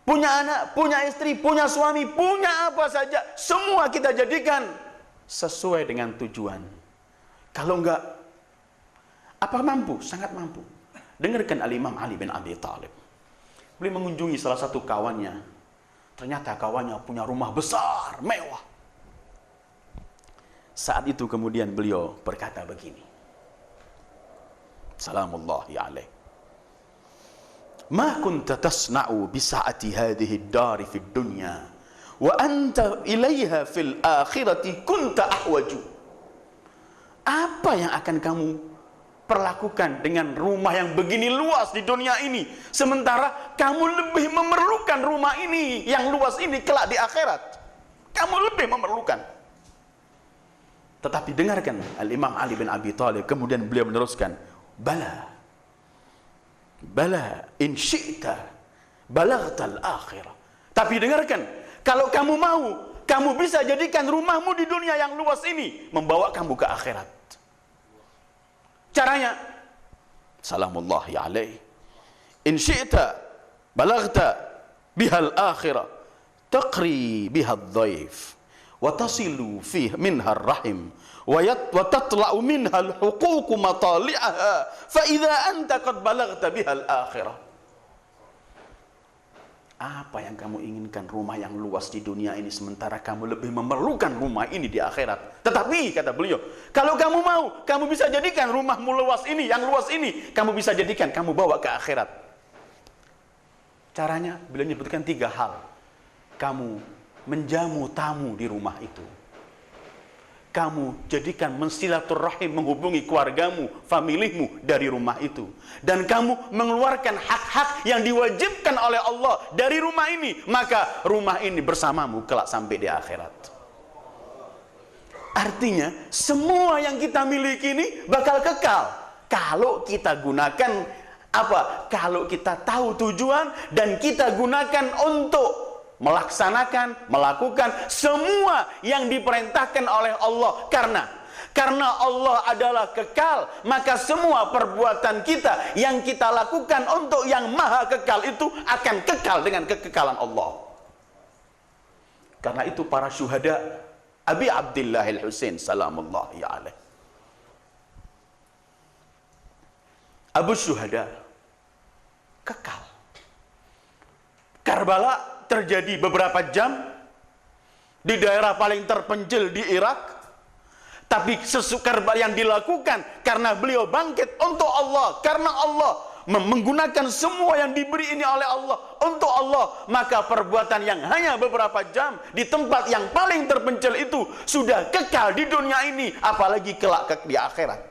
Punya anak, punya istri, punya suami, punya apa saja, semua kita jadikan sesuai dengan tujuan. Kalau enggak, apa mampu? Sangat mampu. Dengarkan Al-Imam Ali bin Abi Thalib. Beliau mengunjungi salah satu kawannya. Ternyata kawannya punya rumah besar, mewah. Saat itu kemudian beliau berkata begini. Salamullahi alaih. Ma kunta tasna'u bisa'ati hadhihi ad-dari fid dunya wa anta ilaiha fil akhirati kunta ahwaju. Apa yang akan kamu perlakukan dengan rumah yang begini luas di dunia ini, sementara kamu lebih memerlukan rumah ini yang luas ini kelak di akhirat? Kamu lebih memerlukan. Tetapi dengarkan Al-Imam Ali bin Abi Thalib, kemudian beliau meneruskan, bala in syi'ta balaghtal akhirah. Tapi dengarkan, kalau kamu mau, kamu bisa jadikan rumahmu di dunia yang luas ini membawa kamu ke akhirat. Caranya, salamullahi alaih, in syi'ta balaghta bihal akhirah taqri bihal dhaif wa tasilu fiha minha ar-rahim wa tatla'u minha al-huquq matali'aha fa idza anta qad balaghta biha al-akhirah. Apa yang kamu inginkan? Rumah yang luas di dunia ini, sementara kamu lebih memerlukan rumah ini di akhirat. Tetapi kata beliau, kalau kamu mau, kamu bisa jadikan rumahmu luas ini, yang luas ini kamu bisa jadikan, kamu bawa ke akhirat. Caranya beliau menyebutkan 3 hal. Kamu menjamu tamu di rumah itu. kamu jadikan mensilaturahim, menghubungi keluargamu, familimu dari rumah itu. Dan kamu mengeluarkan hak-hak yang diwajibkan oleh Allah dari rumah ini, maka rumah ini bersamamu kelak sampai di akhirat. Artinya, semua yang kita miliki ini bakal kekal kalau kita gunakan apa? Kalau kita tahu tujuan dan kita gunakan untuk melaksanakan, melakukan semua yang diperintahkan oleh Allah. Karena Allah adalah kekal, maka semua perbuatan kita yang kita lakukan untuk yang maha kekal itu akan kekal dengan kekekalan Allah. Karena itu para syuhada Abi Abdillah al-Husain salamullahi alaih, Abu Syuhada, kekal. Karbala terjadi beberapa jam di daerah paling terpencil di Irak, tapi sesukar yang dilakukan karena beliau bangkit untuk Allah, karena Allah menggunakan semua yang diberi ini oleh Allah untuk Allah, maka perbuatan yang hanya beberapa jam di tempat yang paling terpencil itu sudah kekal di dunia ini, apalagi kelak di akhirat.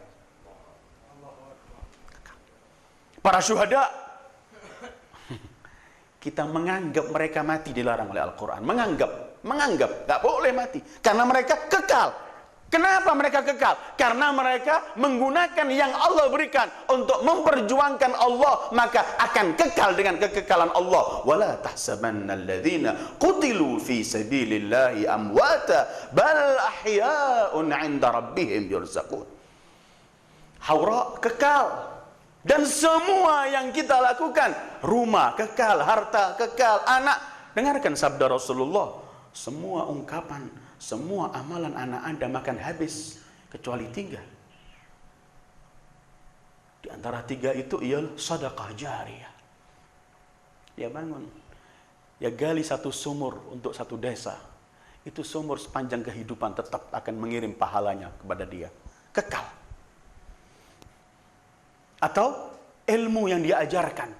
Para syuhada, kita menganggap mereka mati dilarang oleh Al-Quran. Menganggap, gak boleh mati. Karena mereka kekal. Kenapa mereka kekal? Karena mereka menggunakan yang Allah berikan untuk memperjuangkan Allah, maka akan kekal dengan kekekalan Allah. Wala tahsabanna alladhina qutilu fi sabilillahi amwata bal ahya'un 'inda rabbihim yurzaqun. Haura kekal. Dan semua yang kita lakukan, rumah kekal, harta kekal, anak. Dengarkan sabda Rasulullah, semua ungkapan, semua amalan anak Anda akan habis kecuali 3. Di antara 3 itu ialah sedekah jariyah. Dia bangun, dia gali satu sumur untuk satu desa. Itu sumur sepanjang kehidupan tetap akan mengirim pahalanya kepada dia. Kekal. Atau ilmu yang dia ajarkan.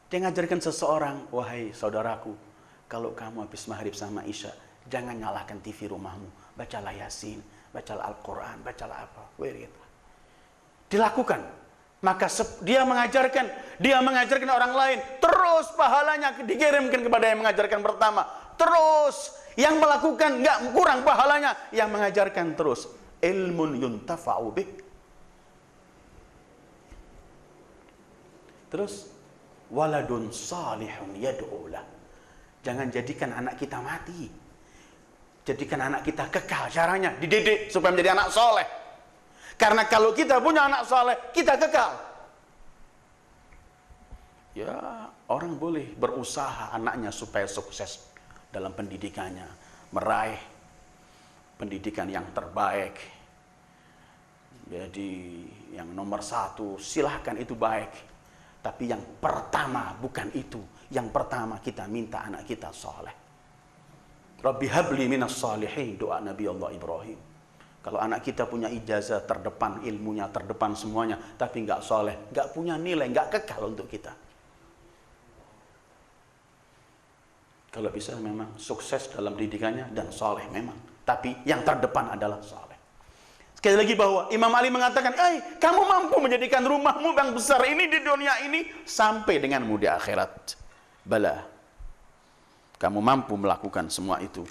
Dia ngajarkan seseorang, wahai saudaraku, kalau kamu habis maghrib sama isya, jangan nyalakan TV rumahmu. Bacalah Yasin, bacalah Al-Quran, bacalah apa. Dilakukan. Maka dia mengajarkan orang lain. Terus pahalanya dikirimkan kepada yang mengajarkan pertama. Terus yang melakukan nggak kurang pahalanya. Yang mengajarkan terus. Ilmun yuntafa'u bih. Terus waladun salihun yad'ulah. Jangan jadikan anak kita mati. Jadikan anak kita kekal. Caranya dididik supaya menjadi anak soleh. Karena kalau kita punya anak soleh, kita kekal. Ya, orang boleh berusaha anaknya supaya sukses dalam pendidikannya, meraih pendidikan yang terbaik. Jadi yang nomor 1, silahkan, itu baik. Tapi yang pertama bukan itu. Yang pertama kita minta anak kita soleh. Rabbi habli minas salihin, doa Nabi Allah Ibrahim. Kalau anak kita punya ijazah terdepan, ilmunya terdepan semuanya, tapi nggak soleh, nggak punya nilai, nggak kekal untuk kita. Kalau bisa memang sukses dalam pendidikannya dan soleh memang. Tapi yang terdepan adalah soleh. Sekali lagi bahwa Imam Ali mengatakan, kamu mampu menjadikan rumahmu yang besar ini di dunia ini sampai denganmu di akhirat. Bala. Kamu mampu melakukan semua itu.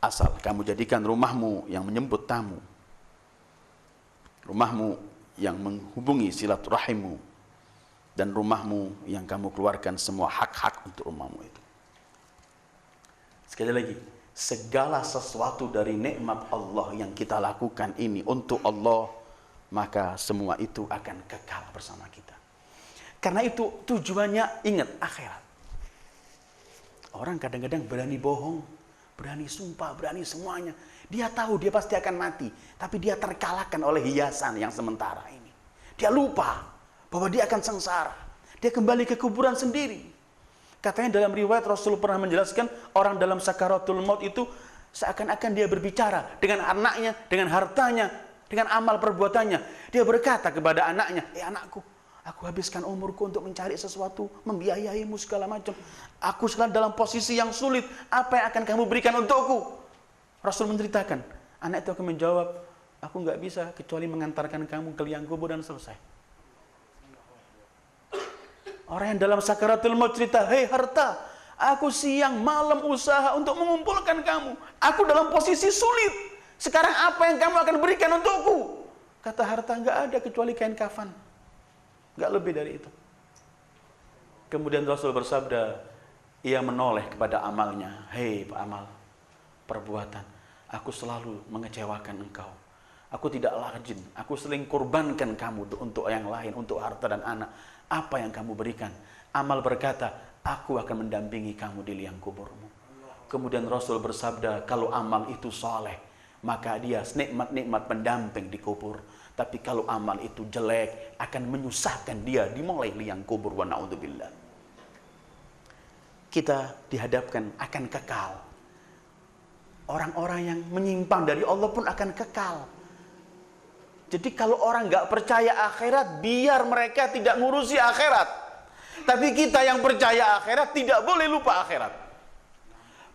Asal kamu jadikan rumahmu yang menyambut tamu. Rumahmu yang menghubungi silaturahimmu. Dan rumahmu yang kamu keluarkan semua hak-hak untuk rumahmu itu. Sekali lagi. Segala sesuatu dari nikmat Allah yang kita lakukan ini untuk Allah, maka semua itu akan kekal bersama kita. Karena itu tujuannya, ingat, akhirat. Orang kadang-kadang berani bohong, berani sumpah, berani semuanya. Dia tahu dia pasti akan mati, tapi dia terkalahkan oleh hiasan yang sementara ini. Dia lupa bahwa dia akan sengsara. Dia kembali ke kuburan sendiri. Katanya dalam riwayat Rasul pernah menjelaskan, orang dalam sakaratul maut itu seakan-akan dia berbicara dengan anaknya, dengan hartanya, dengan amal perbuatannya. Dia berkata kepada anaknya, anakku, aku habiskan umurku untuk mencari sesuatu, membiayaimu segala macam. Aku sekarang dalam posisi yang sulit, apa yang akan kamu berikan untukku? Rasul menceritakan, Anak itu akan menjawab, aku nggak bisa kecuali mengantarkan kamu ke liang kubur dan selesai. Orang yang dalam sakaratul maut cerita, hei harta, aku siang malam usaha untuk mengumpulkan kamu. Aku dalam posisi sulit. Sekarang apa yang kamu akan berikan untukku? Kata harta, nggak ada kecuali kain kafan. Nggak lebih dari itu. Kemudian Rasul bersabda, ia menoleh kepada amalnya. Hei amal, perbuatan, aku selalu mengecewakan engkau. Aku tidak rajin, aku sering korbankan kamu untuk yang lain, untuk harta dan anak. Apa yang kamu berikan? Amal berkata, aku akan mendampingi kamu di liang kuburmu. Kemudian Rasul bersabda, kalau amal itu soleh, maka dia nikmat-nikmat pendamping di kubur. Tapi kalau amal itu jelek, akan menyusahkan dia di mulai liang kubur. Wa na'udzubillah. Kita dihadapkan akan kekal. Orang-orang yang menyimpang dari Allah pun akan kekal. Jadi kalau orang nggak percaya akhirat, biar mereka tidak ngurusi akhirat. Tapi kita yang percaya akhirat tidak boleh lupa akhirat.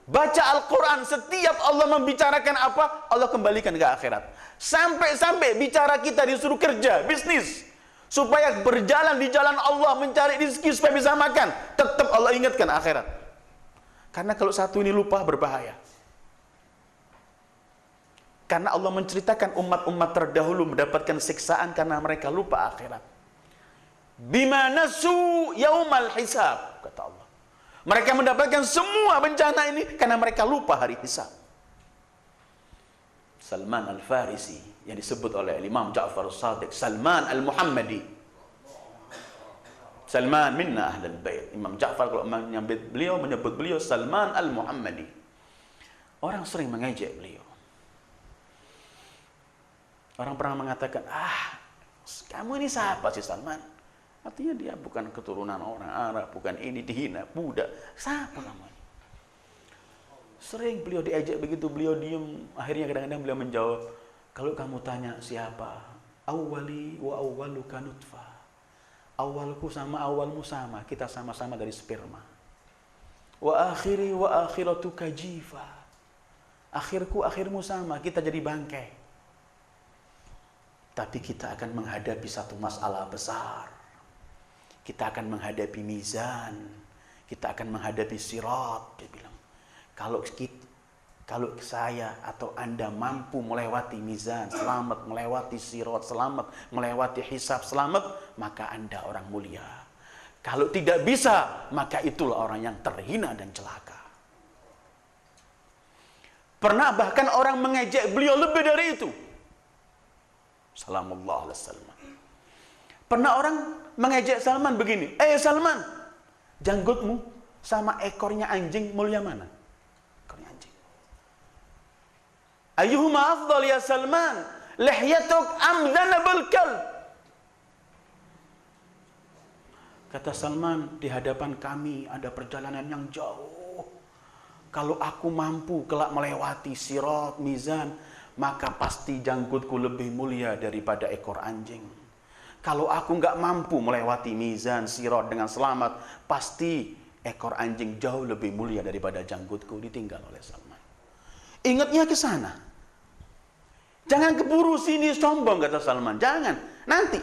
Baca Al-Quran, setiap Allah membicarakan apa, Allah kembalikan ke akhirat. Sampai-sampai bicara kita disuruh kerja, bisnis, supaya berjalan di jalan Allah, mencari rezeki supaya bisa makan, tetap Allah ingatkan akhirat. Karena kalau satu ini lupa, berbahaya. Karena Allah menceritakan umat-umat terdahulu mendapatkan siksaan karena mereka lupa akhirat. Bima nasu yaumal hisab, kata Allah. Mereka mendapatkan semua bencana ini karena mereka lupa hari hisab. Salman Al-Farisi yang disebut oleh Imam Ja'far As-Sadiq, Salman Al-Muhammadi. Salman minna ahlul bait. Imam Ja'far kalau menyebut beliau Salman Al-Muhammadi. Orang sering mengejek beliau. Orang pernah mengatakan, kamu ini siapa sih Salman? Artinya dia bukan keturunan orang Arab, bukan ini, dihina, budak. Siapa kamu ini? Sering beliau diejek begitu, beliau diem. Akhirnya kadang-kadang beliau menjawab, kalau kamu tanya siapa? Awwali wa awwaluka nutfah. Awalku sama awalmu sama, kita sama-sama dari sperma. Wa akhiri wa akhiratuka jifa. Akhirku, akhirmu sama, kita jadi bangkai. Tapi kita akan menghadapi satu masalah besar. Kita akan menghadapi mizan. Kita akan menghadapi sirat. Dia bilang, kalau saya atau Anda mampu melewati mizan, selamat melewati sirat, selamat melewati hisab, selamat, maka Anda orang mulia. Kalau tidak bisa, maka itulah orang yang terhina dan celaka. Pernah bahkan orang mengejek beliau lebih dari itu. Salamullah alaihi wasallam. Pernah orang mengejek Salman begini, Salman, janggutmu sama ekornya anjing mulia mana? Ekornya anjing. Ayyuhuma afdal ya Salman, lihyatuk am dhanabul kalb? Kata Salman, di hadapan kami ada perjalanan yang jauh. Kalau aku mampu kelak melewati sirat, mizan, maka pasti janggutku lebih mulia daripada ekor anjing. Kalau aku nggak mampu melewati mizan, sirat dengan selamat, pasti ekor anjing jauh lebih mulia daripada janggutku. Ditinggal oleh Salman. Ingatnya ke sana. Jangan keburu sini sombong, kata Salman. Jangan, nanti.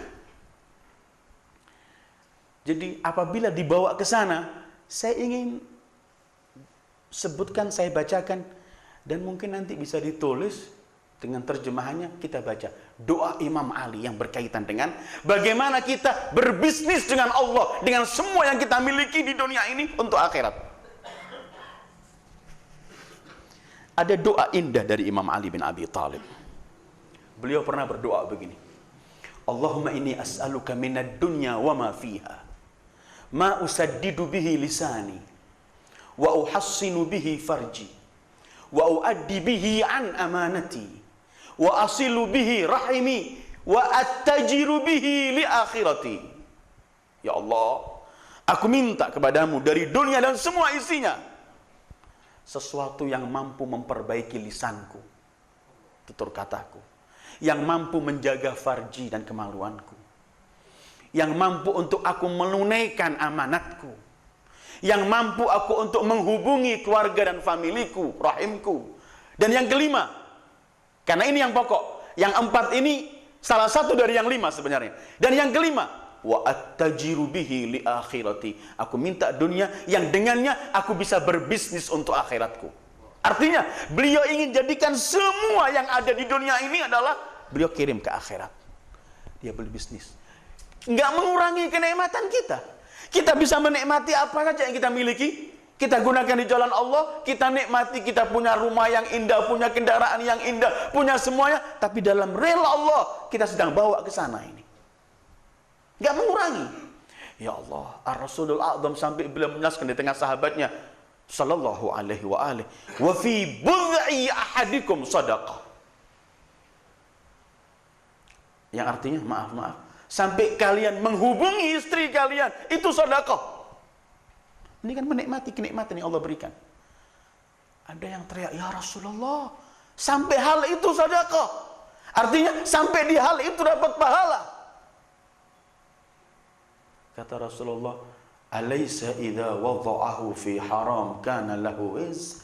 Jadi apabila dibawa ke sana, saya ingin sebutkan, saya bacakan, dan mungkin nanti bisa ditulis dengan terjemahannya, kita baca doa Imam Ali yang berkaitan dengan bagaimana kita berbisnis dengan Allah, dengan semua yang kita miliki di dunia ini untuk akhirat. Ada doa indah dari Imam Ali bin Abi Thalib. Beliau pernah berdoa begini, Allahumma inni as'aluka minad dunya wa ma fiha, ma usaddidu bihi lisani, wa uhassinu bihi farji, wa uaddi bihi an amanati, wa asilu bihi rahimi, wa attajiru bihi li akhirati. Ya Allah, aku minta kepadamu dari dunia dan semua isinya sesuatu yang mampu memperbaiki lisanku, tutur kataku, yang mampu menjaga farji dan kemaluanku, yang mampu untuk aku menunaikan amanatku, yang mampu aku untuk menghubungi keluarga dan familiku, rahimku. Dan yang kelima, Karena ini yang pokok. Yang 4 ini salah satu dari yang 5 sebenarnya. Dan yang kelima, wa attajiru bihi li akhirati. Aku minta dunia yang dengannya aku bisa berbisnis untuk akhiratku. Artinya, beliau ingin jadikan semua yang ada di dunia ini adalah beliau kirim ke akhirat. Dia berbisnis. Nggak mengurangi kenikmatan kita. Kita bisa menikmati apa saja yang kita miliki. Kita gunakan di jalan Allah, kita nikmati, kita punya rumah yang indah, punya kendaraan yang indah, punya semuanya. Tapi dalam rela Allah, kita sedang bawa ke sana ini. Nggak mengurangi. Ya Allah, Ar-Rasulul A'zam sampai beliau menjelaskan di tengah sahabatnya, sallallahu alaihi wa alihi, wa fi bud'i ahadikum sadaqah. Yang artinya, maaf, sampai kalian menghubungi istri kalian, itu sedekah. Ini kan menikmati kenikmatan yang Allah berikan. Ada yang teriak, ya Rasulullah, sampai hal itu sedekah. Artinya, sampai di hal itu dapat pahala. Kata Rasulullah, alaysa idza wada'ahu fi haram kana lahu wizr.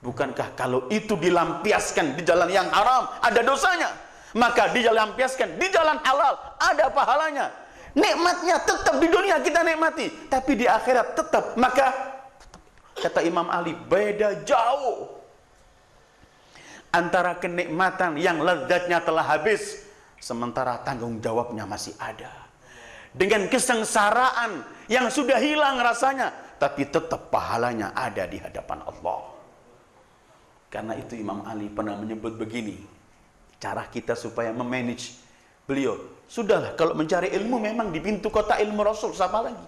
Bukankah kalau itu dilampiaskan di jalan yang haram, ada dosanya? Maka dilampiaskan di jalan halal, ada pahalanya. Nikmatnya tetap di dunia kita nikmati, tapi di akhirat tetap. Maka kata Imam Ali, beda jauh antara kenikmatan yang lezatnya telah habis, sementara tanggung jawabnya masih ada, dengan kesengsaraan yang sudah hilang rasanya, tapi tetap pahalanya ada di hadapan Allah. Karena itu Imam Ali pernah menyebut begini, cara kita supaya memanage beliau. Sudahlah, kalau mencari ilmu memang di pintu kota ilmu Rasul, siapa lagi?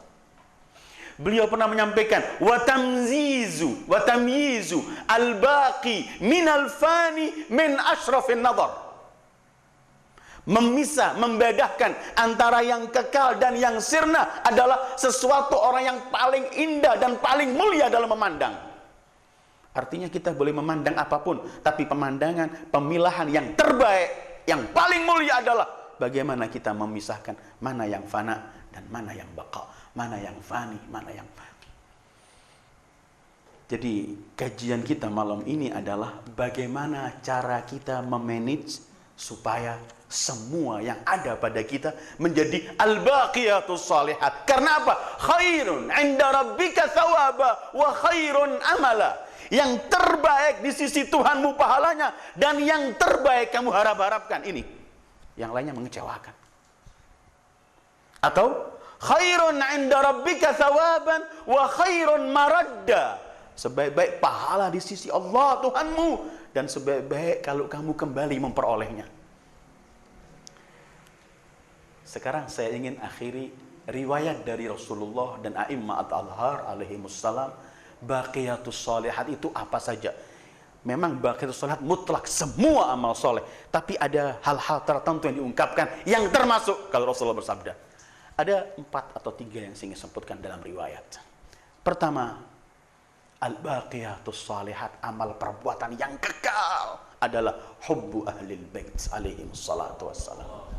Beliau pernah menyampaikan, wa tamyizu al-baqi minal fani min ashrafin nadar. Memisah, membedakan antara yang kekal dan yang sirna adalah sesuatu orang yang paling indah dan paling mulia dalam memandang. Artinya kita boleh memandang apapun, tapi pemandangan, pemilahan yang terbaik, yang paling mulia adalah bagaimana kita memisahkan mana yang fana dan mana yang baqa, mana yang fani, mana yang fani. Jadi kajian kita malam ini adalah bagaimana cara kita memanage supaya semua yang ada pada kita menjadi al-baqiyatus shalihat. Karena apa? Khairun 'inda rabbika thawaba wa khairun amala. Yang terbaik di sisi Tuhanmu pahalanya, dan yang terbaik kamu harap-harapkan ini. Yang lainnya mengecewakan. Atau khairun 'inda rabbika thawaban wa khairun maradda. Sebaik-baik pahala di sisi Allah Tuhanmu, dan sebaik-baik kalau kamu kembali memperolehnya. Sekarang saya ingin akhiri riwayat dari Rasulullah dan a'immat al-har alaihimussalam. Baqiyatus shalihat itu apa saja? Memang baqiyatus shalihat mutlak semua amal soleh, tapi ada hal-hal tertentu yang diungkapkan yang termasuk kalau Rasulullah bersabda. Ada 4 atau 3 yang saya ingin sebutkan dalam riwayat. Pertama, al-baqiyatus shalihat, amal perbuatan yang kekal adalah hubbu ahlil bait alaihimus salatu wassalam.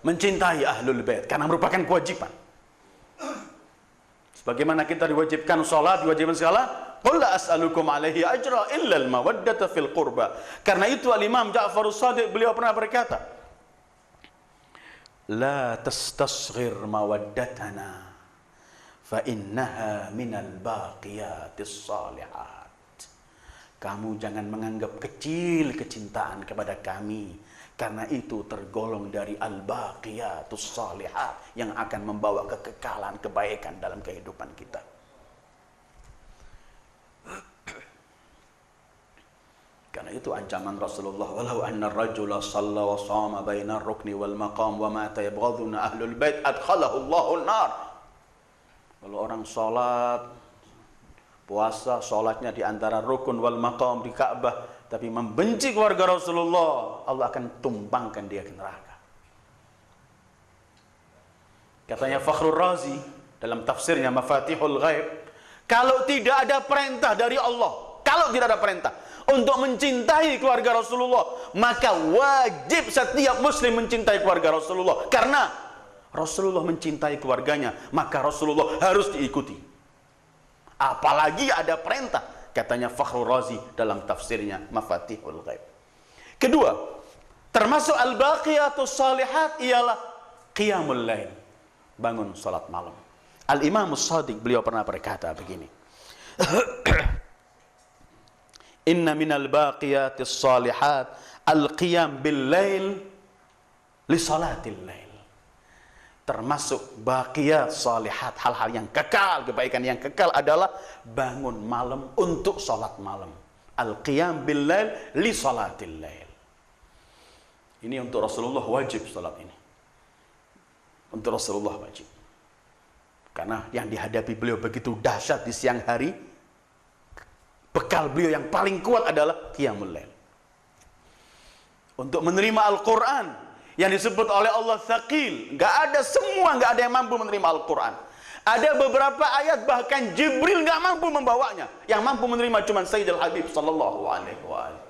Mencintai ahlul bait karena merupakan kewajiban. Sebagaimana kita diwajibkan salat, diwajibkan segala, qul la as'alukum alaihi ajra illa al-mawaddata fil qurba. Karena itu al-Imam Ja'farus Shadiq beliau pernah berkata, la tastasghir mawaddatana fa innaha minal baqiyatis shalihat. Kamu jangan menganggap kecil kecintaan kepada kami, karena itu tergolong dari al-baqiyatus shalihat yang akan membawa kekekalan, kebaikan dalam kehidupan kita. Karena itu ancaman Rasulullah, walau anna ar-rajula shalla wa shama baina ar-rukni wal maqam wa mata yabghaduna ahlul bait adkhalahu Allahu an-nar. Kalau orang salat, puasa, salatnya di antara rukun wal maqam di Ka'bah, tapi membenci keluarga Rasulullah, Allah akan tumbangkan dia ke neraka. Katanya Fakhrul Razi dalam tafsirnya Mafatihul Ghaib, kalau tidak ada perintah dari Allah, kalau tidak ada perintah untuk mencintai keluarga Rasulullah, maka wajib setiap muslim mencintai keluarga Rasulullah. Karena Rasulullah mencintai keluarganya, maka Rasulullah harus diikuti. Apalagi ada perintah. Katanya Fakhrul Razi dalam tafsirnya Mafatihul Ghaib. Kedua, termasuk al-baqiyatus salihat ialah qiyamul lail, bangun salat malam. Al-Imam As-Shadiq beliau pernah berkata begini. Inna minal baqiyatis salihat al-qiyam bil lail li salatil lail. Termasuk baqiyat salihat, hal-hal yang kekal, kebaikan yang kekal adalah bangun malam untuk salat malam. Al-qiyam bil lail li salatil lail. Ini untuk Rasulullah wajib salat ini. Untuk Rasulullah wajib. Karena yang dihadapi beliau begitu dahsyat di siang hari, bekal beliau yang paling kuat adalah qiyamul lail. Untuk menerima Al-Quran yang disebut oleh Allah tsaqil, nggak ada yang mampu menerima Al-Quran. Ada beberapa ayat bahkan Jibril nggak mampu membawanya. Yang mampu menerima cuma Sayyidul Habib sallallahu alaihi wasallam.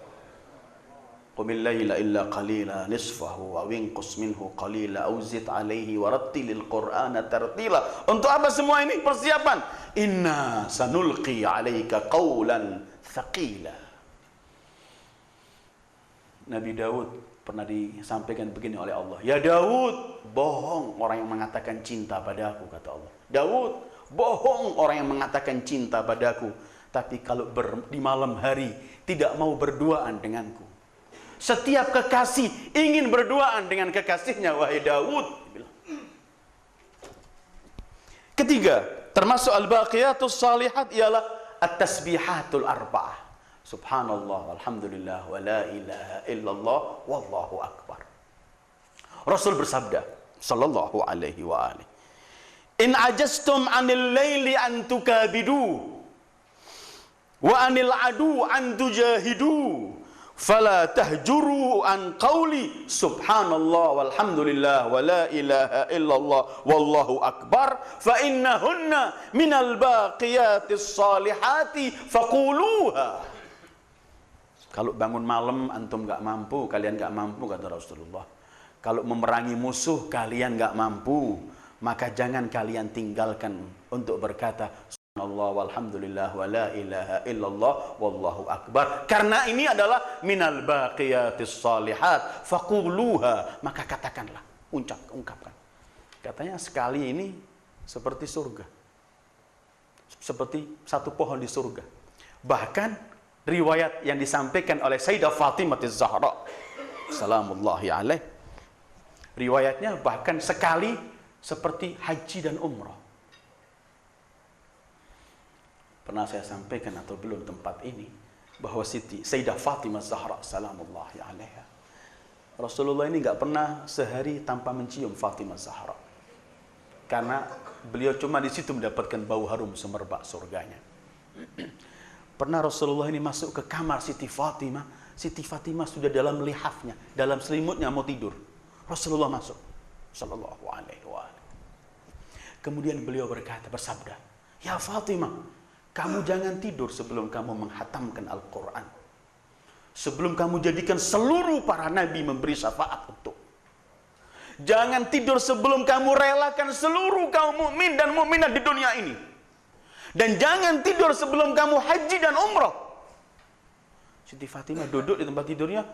Qumil laila illa qalila nisfahu wa winqus minhu qalila aw zid alaihi warattilil qur'ana tartila. Untuk apa semua ini persiapan? Inna sanulqi 'alaika qawlan thaqila. Nabi Daud pernah disampaikan begini oleh Allah. Ya Daud, bohong orang yang mengatakan cinta padaku, kata Allah. Daud, bohong orang yang mengatakan cinta padaku, tapi kalau di malam hari tidak mau berduaan denganku. Setiap kekasih ingin berduaan dengan kekasihnya, wahai Daud. Ketiga, termasuk al-baqiyatus salihat ialah at-tasbihatul arba'ah. Subhanallah, walhamdulillah, wa la ilaha illallah, wallahu akbar. Rasul bersabda, sallallahu alaihi wa alihi, in ajastum anil layli an tukabidu, wa anil adu an tujahidu, fala tahjuru an qawli subhanallah walhamdulillah wa la ilaha illallah wallahu akbar fa innahunna minal baqiyatis salihati faquluha. Kalau bangun malam antum nggak mampu, kalian nggak mampu, kata Rasulullah. Kalau memerangi musuh kalian nggak mampu, maka jangan kalian tinggalkan untuk berkata Allah walhamdulillah wa la ilaha illallah wallahu akbar. Karena ini adalah minal baqiyatis salihat faquluha, maka katakanlah, ungkapkan. Katanya sekali ini seperti surga. Seperti satu pohon di surga. Bahkan riwayat yang disampaikan oleh Sayyidah Fatimah Az-Zahra salamullahi alaih, riwayatnya bahkan sekali seperti haji dan umrah. Pernah saya sampaikan atau belum tempat ini bahwa Sayyidah Fatimah Zahra salamullahi alaiha, Rasulullah ini nggak pernah sehari tanpa mencium Fatimah Zahra, karena beliau cuma di situ mendapatkan bau harum semerbak surganya. Pernah Rasulullah ini masuk ke kamar Siti Fatimah sudah dalam lihafnya, dalam selimutnya mau tidur. Rasulullah masuk sallallahu alaihi wasallam. Kemudian beliau bersabda, ya Fatimah, kamu jangan tidur sebelum kamu menghatamkan Al-Quran. Sebelum kamu jadikan seluruh para nabi memberi syafaat untuk. Jangan tidur sebelum kamu relakan seluruh kaum mukmin dan mukminat di dunia ini. Dan jangan tidur sebelum kamu haji dan umrah. Siti Fatimah duduk di tempat tidurnya.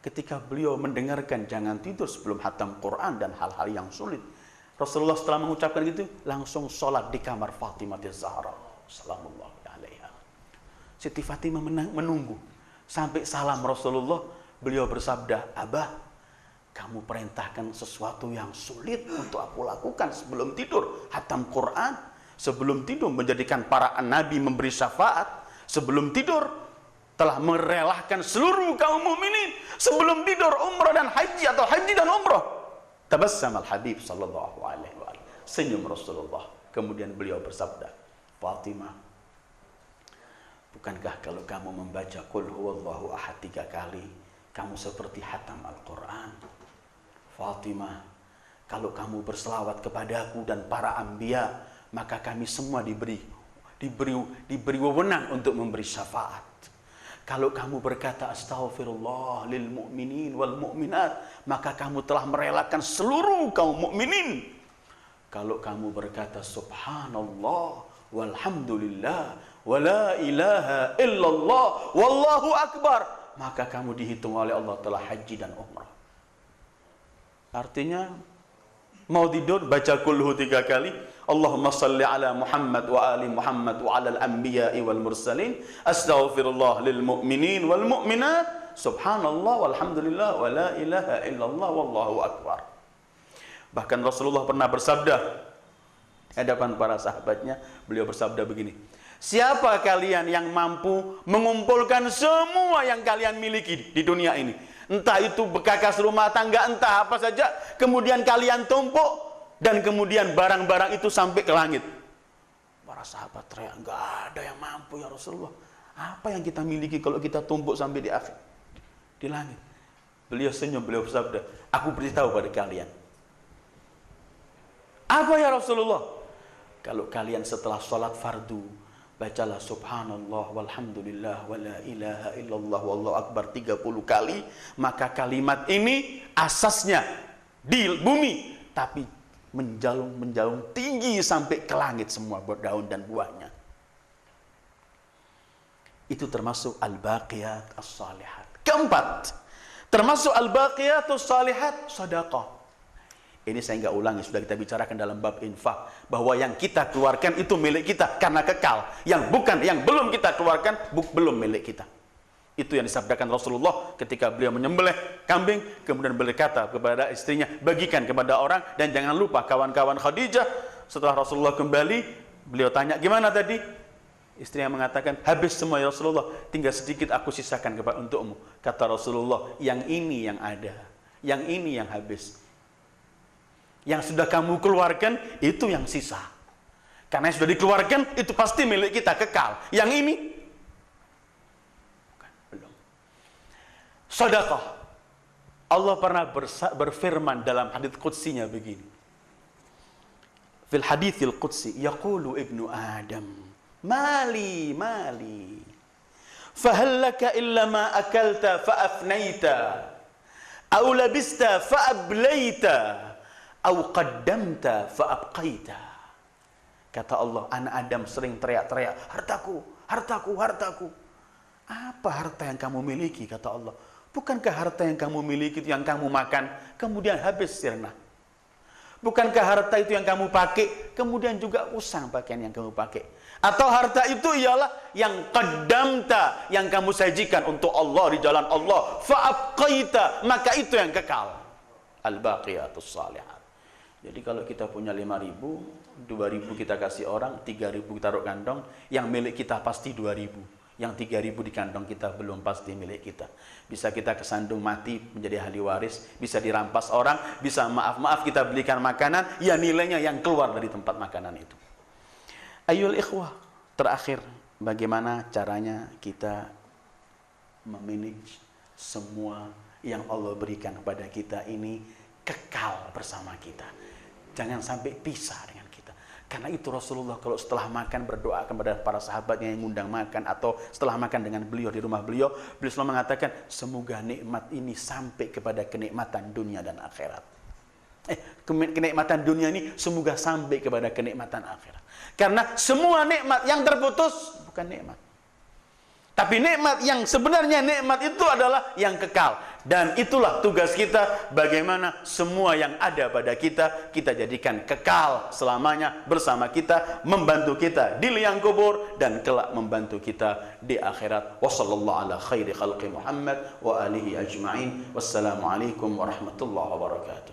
Ketika beliau mendengarkan jangan tidur sebelum hatam Quran dan hal-hal yang sulit, Rasulullah setelah mengucapkan gitu langsung sholat di kamar Fatimah Az-Zahra salamullahi alaiha. Siti Fatimah menunggu sampai salam Rasulullah. Beliau bersabda, Abah, kamu perintahkan sesuatu yang sulit untuk aku lakukan sebelum tidur, hatam Quran. Sebelum tidur menjadikan para nabi memberi syafaat. Sebelum tidur telah merelakan seluruh kaum mukminin. Sebelum tidur umrah dan haji atau haji dan umrah. Tabassam al-Habib sallallahu alaihi wasallam. Senyum Rasulullah. Kemudian beliau bersabda, Fatimah, bukankah kalau kamu membaca Qul huwallahu ahad 3 kali, kamu seperti hatam Al-Quran? Fatimah, kalau kamu berselawat kepadaku dan para anbiya, maka kami semua diberi wewenang untuk memberi syafaat. Kalau kamu berkata astaghfirullah lil mu'minin wal mu'minat, maka kamu telah merelakan seluruh kaum mukminin. Kalau kamu berkata subhanallah walhamdulillah wa la ilaha illallah wallahu akbar, maka kamu dihitung oleh Allah telah haji dan umrah. Artinya mau tidur baca kulhu 3 kali, Allahumma salli ala Muhammad wa ali Muhammad wa ala al-anbiya'i wal mursalin, astaghfirullah lil mu'minin wal mu'minat, subhanallah walhamdulillah wa la ilaha illallah wallahu akbar. Bahkan Rasulullah pernah bersabda hadapan para sahabatnya, beliau bersabda begini, siapa kalian yang mampu mengumpulkan semua yang kalian miliki di dunia ini, entah itu bekakas rumah tangga, entah apa saja, kemudian kalian tumpuk, dan kemudian barang-barang itu sampai ke langit. Para sahabat teriak, enggak ada yang mampu ya Rasulullah. Apa yang kita miliki kalau kita tumpuk sampai di akhir, di langit? Beliau senyum, beliau bersabda, aku beritahu pada kalian. Apa ya Rasulullah? Kalau kalian setelah sholat fardu, bacalah subhanallah walhamdulillah wa la ilaha illallah wallahu akbar 30 kali, maka kalimat ini asasnya di bumi, tapi menjalung tinggi sampai ke langit semua daun dan buahnya. Itu termasuk al-baqiyat as-salihat. Keempat, termasuk al-baqiyat as-salihat sedekah. Ini saya nggak ulangi, sudah kita bicarakan dalam bab infak, bahwa yang kita keluarkan itu milik kita karena kekal, yang belum kita keluarkan belum milik kita. Itu yang disabdakan Rasulullah ketika beliau menyembelih kambing, kemudian berkata kepada istrinya, bagikan kepada orang, dan jangan lupa kawan-kawan Khadijah. Setelah Rasulullah kembali, beliau tanya, gimana tadi? Istrinya mengatakan, habis semua ya Rasulullah, tinggal sedikit aku sisakan untukmu. Kata Rasulullah, yang ini yang ada, yang ini yang habis. Yang sudah kamu keluarkan itu yang sisa. Karena yang sudah dikeluarkan itu pasti milik kita, kekal. Yang ini belum. Sedekah. Allah pernah berfirman dalam hadits qudsinya begini. Fil haditsil qudsi yaqulu ibnu Adam, mali fahal laka illa ma akalta fa afnaita aw labista fa ablaita aw qaddamta fa abqaita. Kata Allah, anak Adam sering teriak-teriak, hartaku, hartaku, hartaku. Apa harta yang kamu miliki? Kata Allah, bukankah harta yang kamu miliki itu yang kamu makan kemudian habis sirna? Bukankah harta itu yang kamu pakai kemudian juga usang pakaian yang kamu pakai? Atau harta itu ialah yang qaddamta, yang kamu sajikan untuk Allah di jalan Allah, fa abqaita, maka itu yang kekal. Al-baqiyatus shalihat. Jadi kalau kita punya 5.000, 2.000 kita kasih orang, 3.000 kita taruh kantong, yang milik kita pasti 2.000. Yang 3.000 di kantong kita belum pasti milik kita. Bisa kita kesandung mati menjadi ahli waris, bisa dirampas orang, bisa maaf-maaf kita belikan makanan, ya nilainya yang keluar dari tempat makanan itu. Ayyul ikhwah, terakhir, bagaimana caranya kita memanage semua yang Allah berikan kepada kita ini kekal bersama kita. Jangan sampai pisah dengan kita. Karena itu Rasulullah kalau setelah makan berdoa kepada para sahabatnya yang ngundang makan, atau setelah makan dengan beliau di rumah beliau selalu mengatakan, semoga nikmat ini sampai kepada kenikmatan dunia dan akhirat. Kenikmatan dunia ini semoga sampai kepada kenikmatan akhirat. Karena semua nikmat yang terputus bukan nikmat. Tapi nikmat yang sebenarnya nikmat itu adalah yang kekal. Dan itulah tugas kita, bagaimana semua yang ada pada kita, kita jadikan kekal selamanya bersama kita, membantu kita di liang kubur, dan kelak membantu kita di akhirat. Wassallallahu ala khairi khalqi Muhammad wa alihi ajma'in. Wassalamualaikum warahmatullahi wabarakatuh.